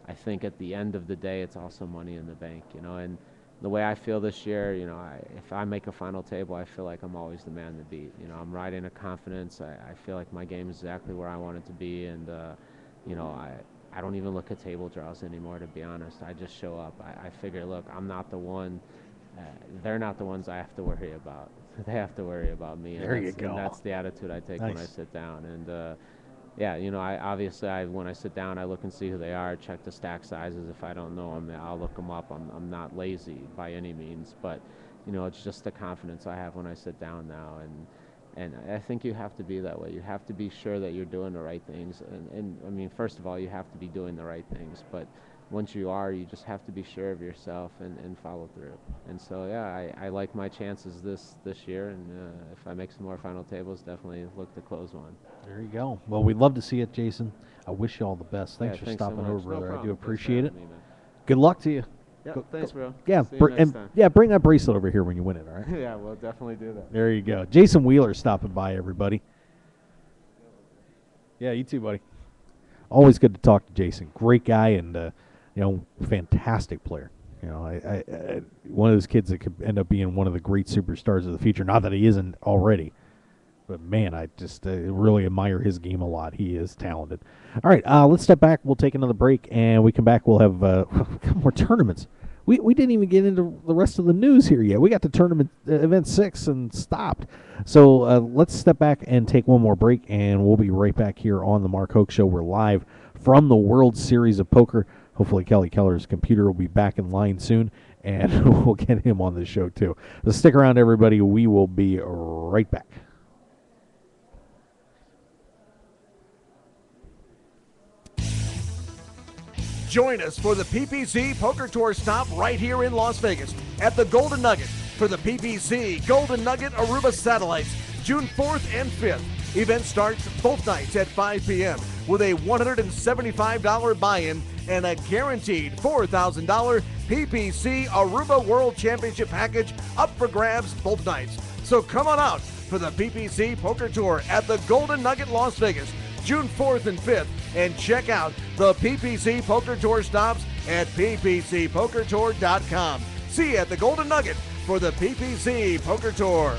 I think at the end of the day, it's also money in the bank, you know, and the way I feel this year, you know, if I make a final table, I feel like I'm always the man to beat. You know, I'm riding a confidence, I feel like my game is exactly where I want it to be, and, you know, I don't even look at table draws anymore, to be honest. I just show up. I figure, look, I'm not the one, they're not the ones I have to worry about. They have to worry about me. There you go. And that's the attitude I take Nice. when I sit down. And yeah, you know, when I sit down, I look and see who they are, check the stack sizes. If I don't know them, I'll look them up. I'm not lazy by any means, but you know, it's just the confidence I have when I sit down now. And I think you have to be that way. You have to be sure that you're doing the right things. And I mean, first of all, you have to be doing the right things, but once you are, you just have to be sure of yourself and follow through. And so, yeah, I like my chances this year, and if I make some more final tables, definitely look to close one. There you go. Well, we'd love to see it, Jason. I wish you all the best. Thanks Yeah, for thanks so stopping much. over, No brother. I problem. do Thanks for appreciate it. having me, man. Good luck to you. Yeah, thanks, bro. Yeah, See you next time. yeah, bring that bracelet over here when you win it, all right? Yeah, we'll definitely do that. There you go. Jason Wheeler stopping by, everybody. Yeah, you too, buddy. Always good to talk to Jason. Great guy and, you know, fantastic player. You know, I one of those kids that could end up being one of the great superstars of the future. Not that he isn't already, but man, I just really admire his game a lot. He is talented. All right, let's step back. We'll take another break, and we come back. We'll have a couple more tournaments. We didn't even get into the rest of the news here yet. We got to tournament event 6 and stopped. So let's step back and take one more break, and we'll be right back here on the Mark Hoke Show. We're live from the World Series of Poker. Hopefully Kelly Keller's computer will be back in line soon, and we'll get him on the show too. So stick around, everybody. We will be right back. Join us for the PPC Poker Tour stop right here in Las Vegas at the Golden Nugget for the PPC Golden Nugget Aruba Satellites, June 4th and 5th. Event starts both nights at 5 p.m. with a $175 buy-in and a guaranteed $4,000 PPC Aruba World Championship package up for grabs both nights. So come on out for the PPC Poker Tour at the Golden Nugget Las Vegas, June 4th and 5th, and check out the PPC Poker Tour stops at ppcpokertour.com. See you at the Golden Nugget for the PPC Poker Tour.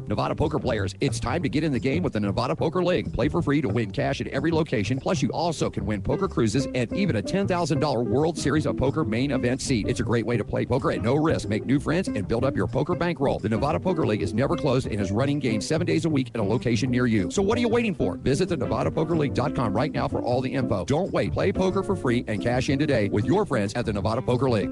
Nevada poker players, it's time to get in the game with the Nevada Poker League. Play for free to win cash at every location, plus you also can win poker cruises and even a $10,000 World Series of Poker main event seat. It's a great way to play poker at no risk, make new friends, and build up your poker bankroll. The Nevada Poker League is never closed and is running games 7 days a week at a location near you. So what are you waiting for? Visit the NevadaPokerLeague.com right now for all the info. Don't wait. Play poker for free and cash in today with your friends at the Nevada Poker League.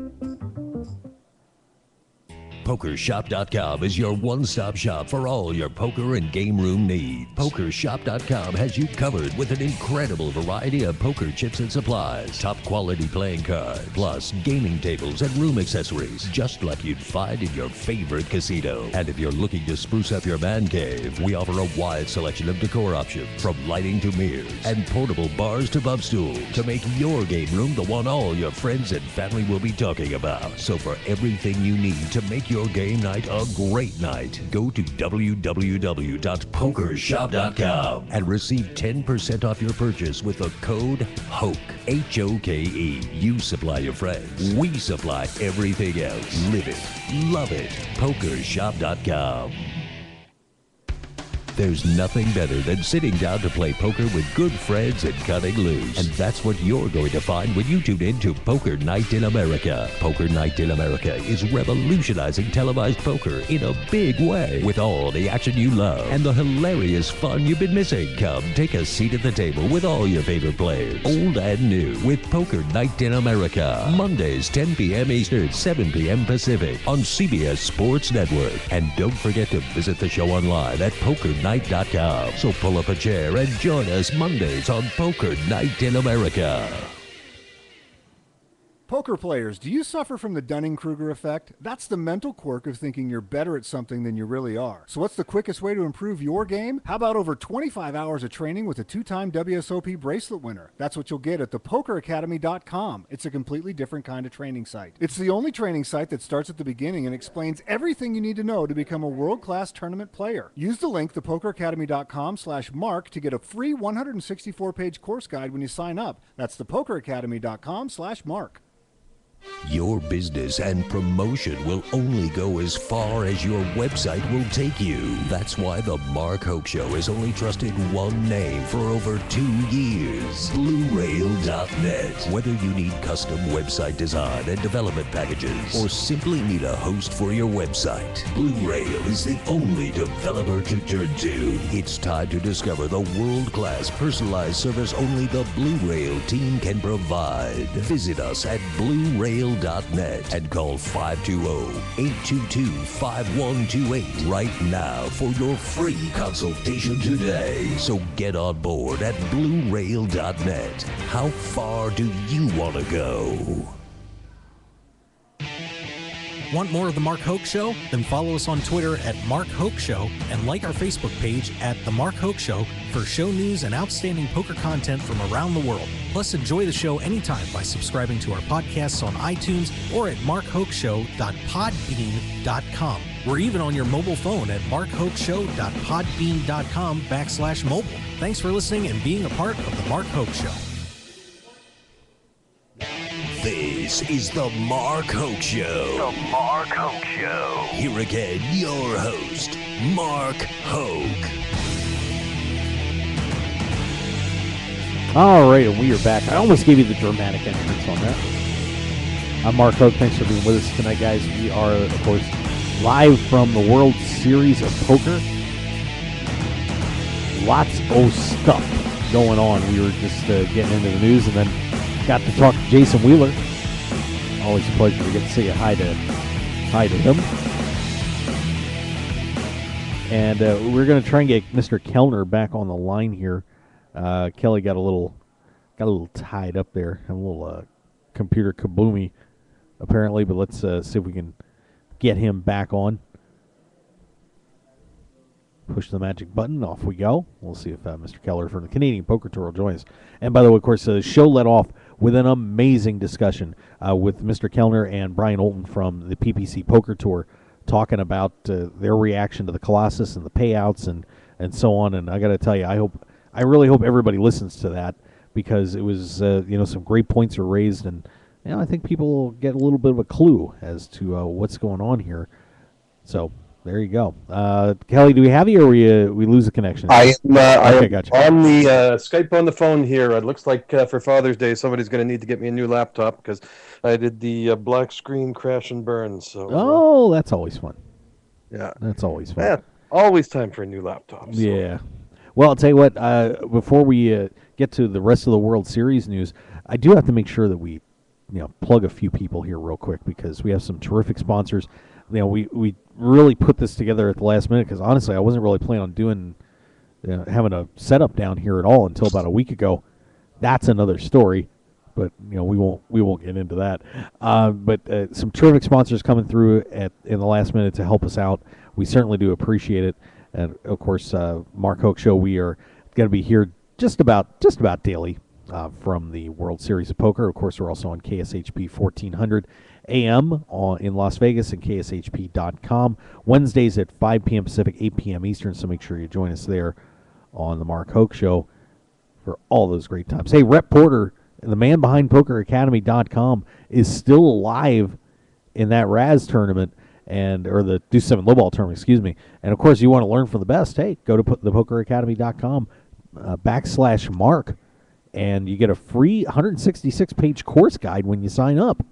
PokerShop.com is your one-stop shop for all your poker and game room needs. PokerShop.com has you covered with an incredible variety of poker chips and supplies, top-quality playing cards, plus gaming tables and room accessories, just like you'd find in your favorite casino. And if you're looking to spruce up your man cave, we offer a wide selection of decor options, from lighting to mirrors and portable bars to bump stools, to make your game room the one all your friends and family will be talking about. So for everything you need to make your game night a great night, go to www.pokershop.com and receive 10% off your purchase with the code HOKE, H-O-K-E. You supply your friends, we supply everything else. Live it, love it. PokerShop.com. There's nothing better than sitting down to play poker with good friends and cutting loose. And that's what you're going to find when you tune in to Poker Night in America. Poker Night in America is revolutionizing televised poker in a big way, with all the action you love and the hilarious fun you've been missing. Come take a seat at the table with all your favorite players, old and new, with Poker Night in America. Mondays, 10 p.m. Eastern, 7 p.m. Pacific on CBS Sports Network. And don't forget to visit the show online at pokernight.com. So pull up a chair and join us Mondays on Poker Night in America. Poker players, do you suffer from the Dunning-Kruger effect? That's the mental quirk of thinking you're better at something than you really are. So what's the quickest way to improve your game? How about over 25 hours of training with a 2-time WSOP bracelet winner? That's what you'll get at thepokeracademy.com. It's a completely different kind of training site. It's the only training site that starts at the beginning and explains everything you need to know to become a world-class tournament player. Use the link thepokeracademy.com/mark to get a free 164-page course guide when you sign up. That's thepokeracademy.com/mark. Your business and promotion will only go as far as your website will take you. That's why the Mark Hoke Show has only trusted one name for over 2 years, BlueRail.net. Whether you need custom website design and development packages or simply need a host for your website, Blue Rail is the only developer to turn to. It's time to discover the world-class personalized service only the Blue Rail team can provide. Visit us at BlueRail.net and call 520-822-5128 right now for your free consultation today. So get on board at BlueRail.net. How far do you want to go? Want more of The Mark Hoke Show? Then follow us on Twitter at Mark Hoke Show and like our Facebook page at The Mark Hoke Show for show news and outstanding poker content from around the world. Plus, enjoy the show anytime by subscribing to our podcasts on iTunes or at markhokeshow.podbean.com. We're even on your mobile phone at markhokeshow.podbean.com/mobile. Thanks for listening and being a part of The Mark Hoke Show. This is the Mark Hoke Show. The Mark Hoke Show. Here again, your host, Mark Hoke. All right, and we are back. I almost gave you the dramatic entrance on that. I'm Mark Hoke. Thanks for being with us tonight, guys. We are, of course, live from the World Series of Poker. Lots of stuff going on. We were just getting into the news and then got to talk to Jason Wheeler. Always a pleasure to get to say hi to him. And we're going to try and get Mr. Kellner back on the line here. Kelly got a little tied up there, a little computer kaboomy apparently. But let's see if we can get him back on. Push the magic button. Off we go. We'll see if Mr. Keller from the Canadian Poker Tour will join us. And by the way, of course, the show led off with an amazing discussion with Mr. Kellner and Brian Olton from the PPC Poker Tour, talking about their reaction to the Colossus and the payouts and so on. And I got to tell you, I really hope everybody listens to that, because it was some great points are raised, and I think people will get a little bit of a clue as to what's going on here. So there you go. Kelly, do we have you, or we lose the connection? I am gotcha. on the Skype on the phone here. It looks like for Father's Day, somebody's going to need to get me a new laptop, because I did the black screen crash and burn. So that's always fun. Yeah, that's always fun. Yeah, always time for a new laptop. So. Yeah. Well, I'll tell you what. Before we get to the rest of the World Series news, I do have to make sure that we, plug a few people here real quick, because we have some terrific sponsors. We really put this together at the last minute, because honestly, I wasn't really planning on doing having a setup down here at all until about a week ago. That's another story, but we won't get into that. But some terrific sponsors coming through in the last minute to help us out. We certainly do appreciate it. And of course, Mark Hoke Show, we are going to be here just about daily from the World Series of Poker. Of course, we're also on KSHP 1400 AM in Las Vegas and KSHP.com. Wednesdays at 5 p.m. Pacific, 8 p.m. Eastern, so make sure you join us there on the Mark Hoke Show for all those great times. Hey, Rep Porter, the man behind PokerAcademy.com, is still alive in that Raz tournament. or the Deuce 7 lowball tournament, excuse me. And of course, you want to learn from the best. Hey, go to thepokeracademy.com /Mark, and you get a free 166-page course guide when you sign up.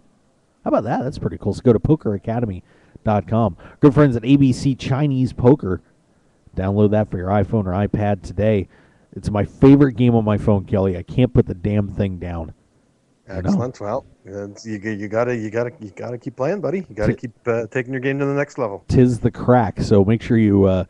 How about that? That's pretty cool. So go to pokeracademy.com. Good friends at ABC Chinese Poker. Download that for your iPhone or iPad today. It's my favorite game on my phone, Kelly. I can't put the damn thing down. Excellent. Well, you gotta keep playing, buddy. You gotta keep taking your game to the next level. Tis the crack. So make sure you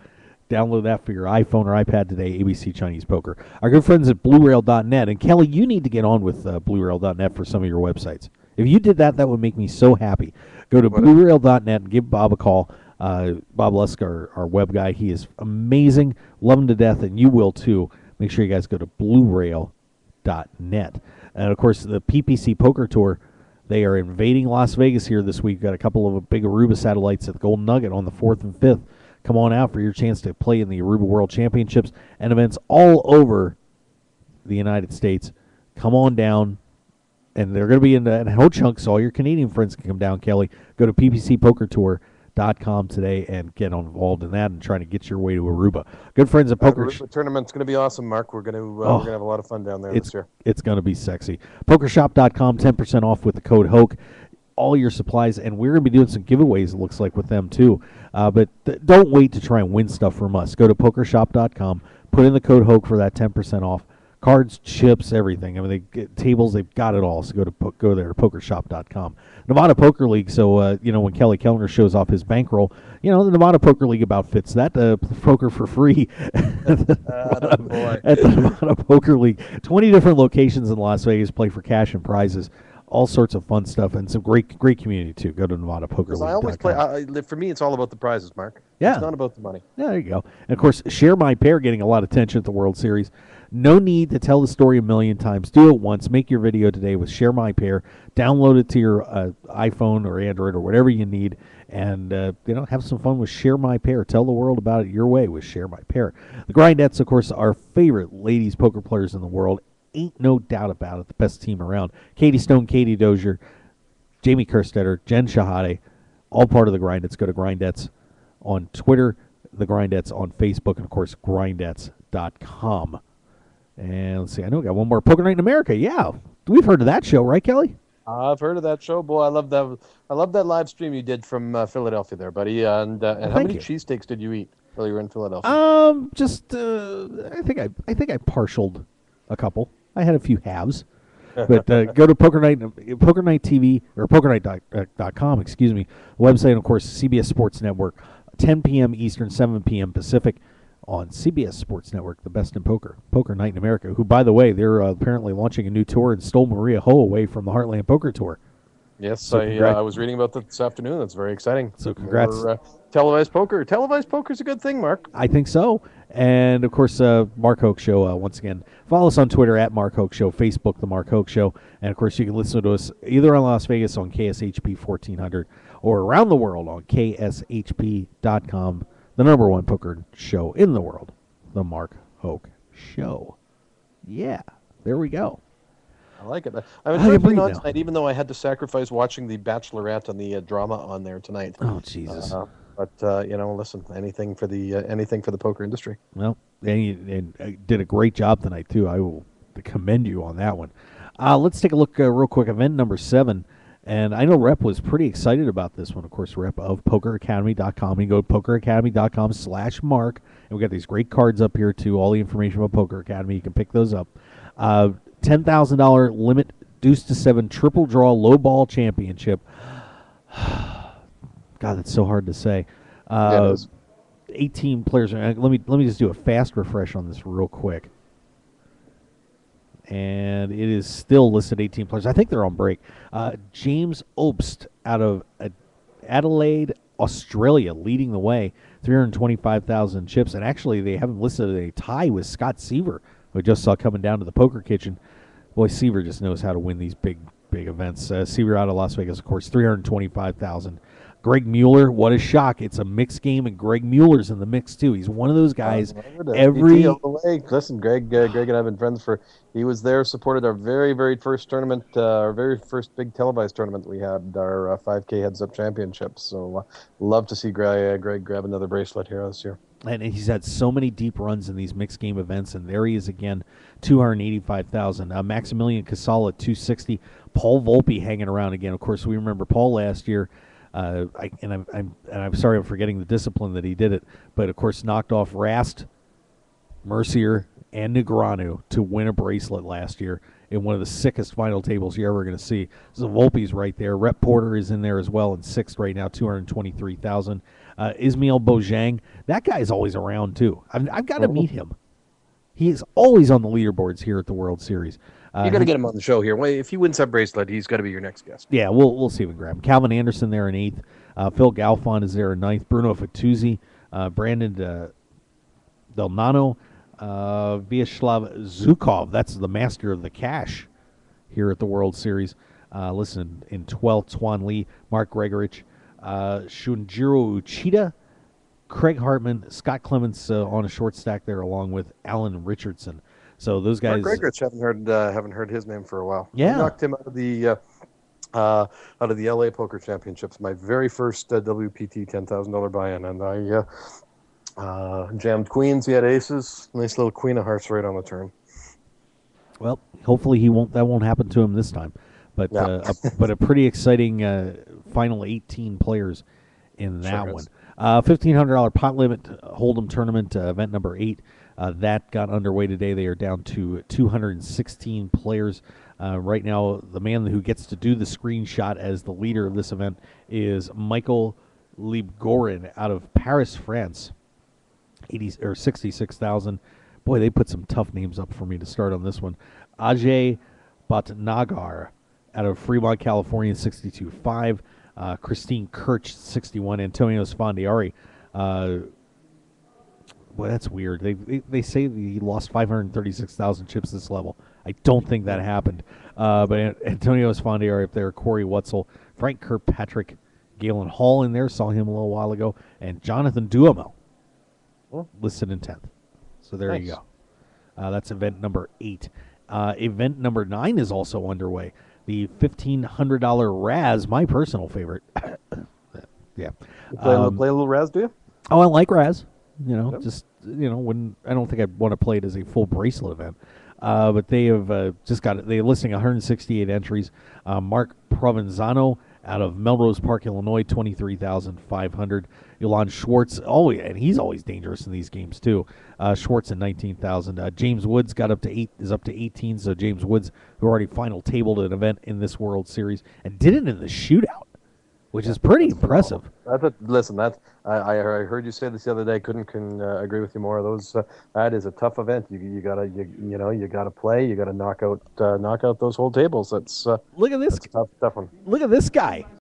download that for your iPhone or iPad today. ABC Chinese Poker. Our good friends at BlueRail.net, and Kelly, you need to get on with BlueRail.net for some of your websites. If you did that, that would make me so happy. Go to BlueRail.net and give Bob a call. Bob Lusk, our web guy, he is amazing. Love him to death, and you will too. Make sure you guys go to BlueRail.net. And, of course, the PPC Poker Tour, they are invading Las Vegas here this week. Got a couple of big Aruba satellites at the Golden Nugget on the 4th and 5th. Come on out for your chance to play in the Aruba World Championships and events all over the United States. Come on down. And they're going to be in Ho Chunk, so all your Canadian friends can come down, Kelly. Go to ppcpokertour.com today and get involved in that and trying to get your way to Aruba. Good friends at Poker. Aruba tournament's going to be awesome, Mark. We're going to have a lot of fun down there this year. It's going to be sexy. Pokershop.com, 10% off with the code HOKE. All your supplies, and we're going to be doing some giveaways, it looks like, with them too. But don't wait to try and win stuff from us. Go to pokershop.com, put in the code HOKE for that 10% off. Cards, chips, everything. I mean, they get tables, they've got it all. So go there to pokershop.com. Nevada Poker League. So, when Kelly Kellner shows off his bankroll, the Nevada Poker League about fits that. Poker for free at the Nevada Poker League. 20 different locations in Las Vegas. Play for cash and prizes. All sorts of fun stuff and some great community, too. Go to Nevada Poker League. I always play. For me, it's all about the prizes, Mark. Yeah. It's not about the money. Yeah, there you go. And, of course, Share My Pair getting a lot of attention at the World Series. No need to tell the story a million times. Do it once. Make your video today with Share My Pair. Download it to your iPhone or Android or whatever you need, and have some fun with Share My Pair. Tell the world about it your way with Share My Pair. The Grindettes, of course, our favorite ladies poker players in the world. Ain't no doubt about it. The best team around. Katie Stone, Katie Dozier, Jamie Kerstetter, Jen Shahade, all part of the Grindettes. Go to Grindettes on Twitter, the Grindettes on Facebook, and, of course, grindettes.com. And let's see, I know we got one more. Poker Night in America. Yeah, we've heard of that show, right, Kelly? I've heard of that show. Boy, I love that. I love that live stream you did from Philadelphia there, buddy. And how many cheesesteaks did you eat while you were in Philadelphia? I think I partialed a couple. I had a few halves. But go to Poker Night TV, or PokerNight.com, excuse me, website, and, of course, CBS Sports Network, 10 p.m. Eastern, 7 p.m. Pacific. On CBS Sports Network, the best in poker, Poker Night in America, who, by the way, they're apparently launching a new tour and stole Maria Ho away from the Heartland Poker Tour. Yes, so I was reading about that this afternoon. That's very exciting. So congrats. Televised poker. Televised poker is a good thing, Mark. I think so. And, of course, Mark Hoke Show, once again. Follow us on Twitter at Mark Hoke Show, Facebook, The Mark Hoke Show. And, of course, you can listen to us either in Las Vegas on KSHP 1400 or around the world on KSHP.com. The number one poker show in the world, The Mark Hoke Show. Yeah, there we go. I like it. I enjoyed being on tonight, even though I had to sacrifice watching The Bachelorette and the drama on there tonight. Oh, Jesus. But listen, anything for the poker industry. Well, and you did a great job tonight, too. I will commend you on that one. Let's take a look real quick. Event number 7. And I know Rep was pretty excited about this one. Of course, Rep of PokerAcademy.com. You go to PokerAcademy.com/Mark. And we got these great cards up here, too. All the information about Poker Academy. You can pick those up. $10,000 limit, deuce to 7, triple draw, low ball championship. God, that's so hard to say. Yeah, it is. 18 players. Let me just do a fast refresh on this real quick. And it is still listed 18 players. I think they're on break. James Obst out of Adelaide, Australia, leading the way, 325,000 chips. And actually, they have him listed a tie with Scott Seaver, who I just saw coming down to the Poker Kitchen. Boy, Seaver just knows how to win these big events. Seaver out of Las Vegas, of course, 325,000. Greg Mueller, what a shock. It's a mixed game, and Greg Mueller's in the mix, too. He's one of those guys. Every all the way. Listen, Greg and I have been friends he was there, supported our very, very first tournament, our very first big televised tournament we had, our 5K Heads Up Championship. So love to see Greg grab another bracelet here this year. And he's had so many deep runs in these mixed game events, and there he is again, 285,000. Maximilian Casal at 260. Paul Volpe hanging around again. Of course, we remember Paul last year. I'm sorry I'm forgetting the discipline that he did it, but of course knocked off Rast, Mercier, and Negreanu to win a bracelet last year in one of the sickest final tables you're ever going to see. So Volpe's right there. Rep Porter is in there as well in sixth right now, 223,000. Ismail Bojang, that guy's always around too. I've got to meet him. He's always on the leaderboards here at the World Series. You got to get him on the show here. If he wins that bracelet, he's got to be your next guest. Yeah, we'll see if we can grab him. Calvin Anderson there in eighth. Phil Galfond is there in ninth. Bruno Fatuzzi, Brandon Delnano, Vyacheslav Zhukov. That's the master of the cash here at the World Series. Listen, in 12th, Tuan Lee, Mark Gregorich, Shunjiro Uchida, Craig Hartman, Scott Clements on a short stack there, along with Alan Richardson. So those guys. Mark Gregorich, haven't heard his name for a while. Yeah, I knocked him out of the LA Poker Championships, my very first WPT $10,000 buy-in, and I jammed queens. He had aces, nice little queen of hearts right on the turn. Well, hopefully that won't happen to him this time. But but a pretty exciting final 18 players in that one. $1,500 pot limit Hold'em tournament, event number 8. That got underway today. They are down to 216 players. Right now, the man who gets to do the screenshot as the leader of this event is Michael Liebgorin out of Paris, France. 66,000. Boy, they put some tough names up for me to start on this one. Ajay Bhatnagar out of Fremont, California, 62.5. Christine Kirch, 61. Antonio Sfondiari. Boy, that's weird. They say he lost 536,000 chips this level. I don't think that happened. But Antonio Sfondiari up there, Corey Wetzel, Frank Kirkpatrick, Galen Hall in there, saw him a little while ago, and Jonathan Duhamel listed in 10th. So there you go. That's event number 8. Event number 9 is also underway. The $1,500 Raz, my personal favorite. Yeah. You play a little Raz, do you? Oh, I like Raz. When I don't think I'd want to play it as a full bracelet event. But they have just got it. They're listing 168 entries. Mark Provenzano out of Melrose Park, Illinois, 23,500. Ilan Schwartz, and he's always dangerous in these games too. Schwartz at 19,000. James Woods is up to 18. So James Woods, who already final tabled an event in this World Series and did it in the shootout, which is pretty impressive. I heard you say this the other day. Couldn't agree with you more. That is a tough event. You gotta play. You gotta knock out those whole tables. Look at this tough one. Look at this guy.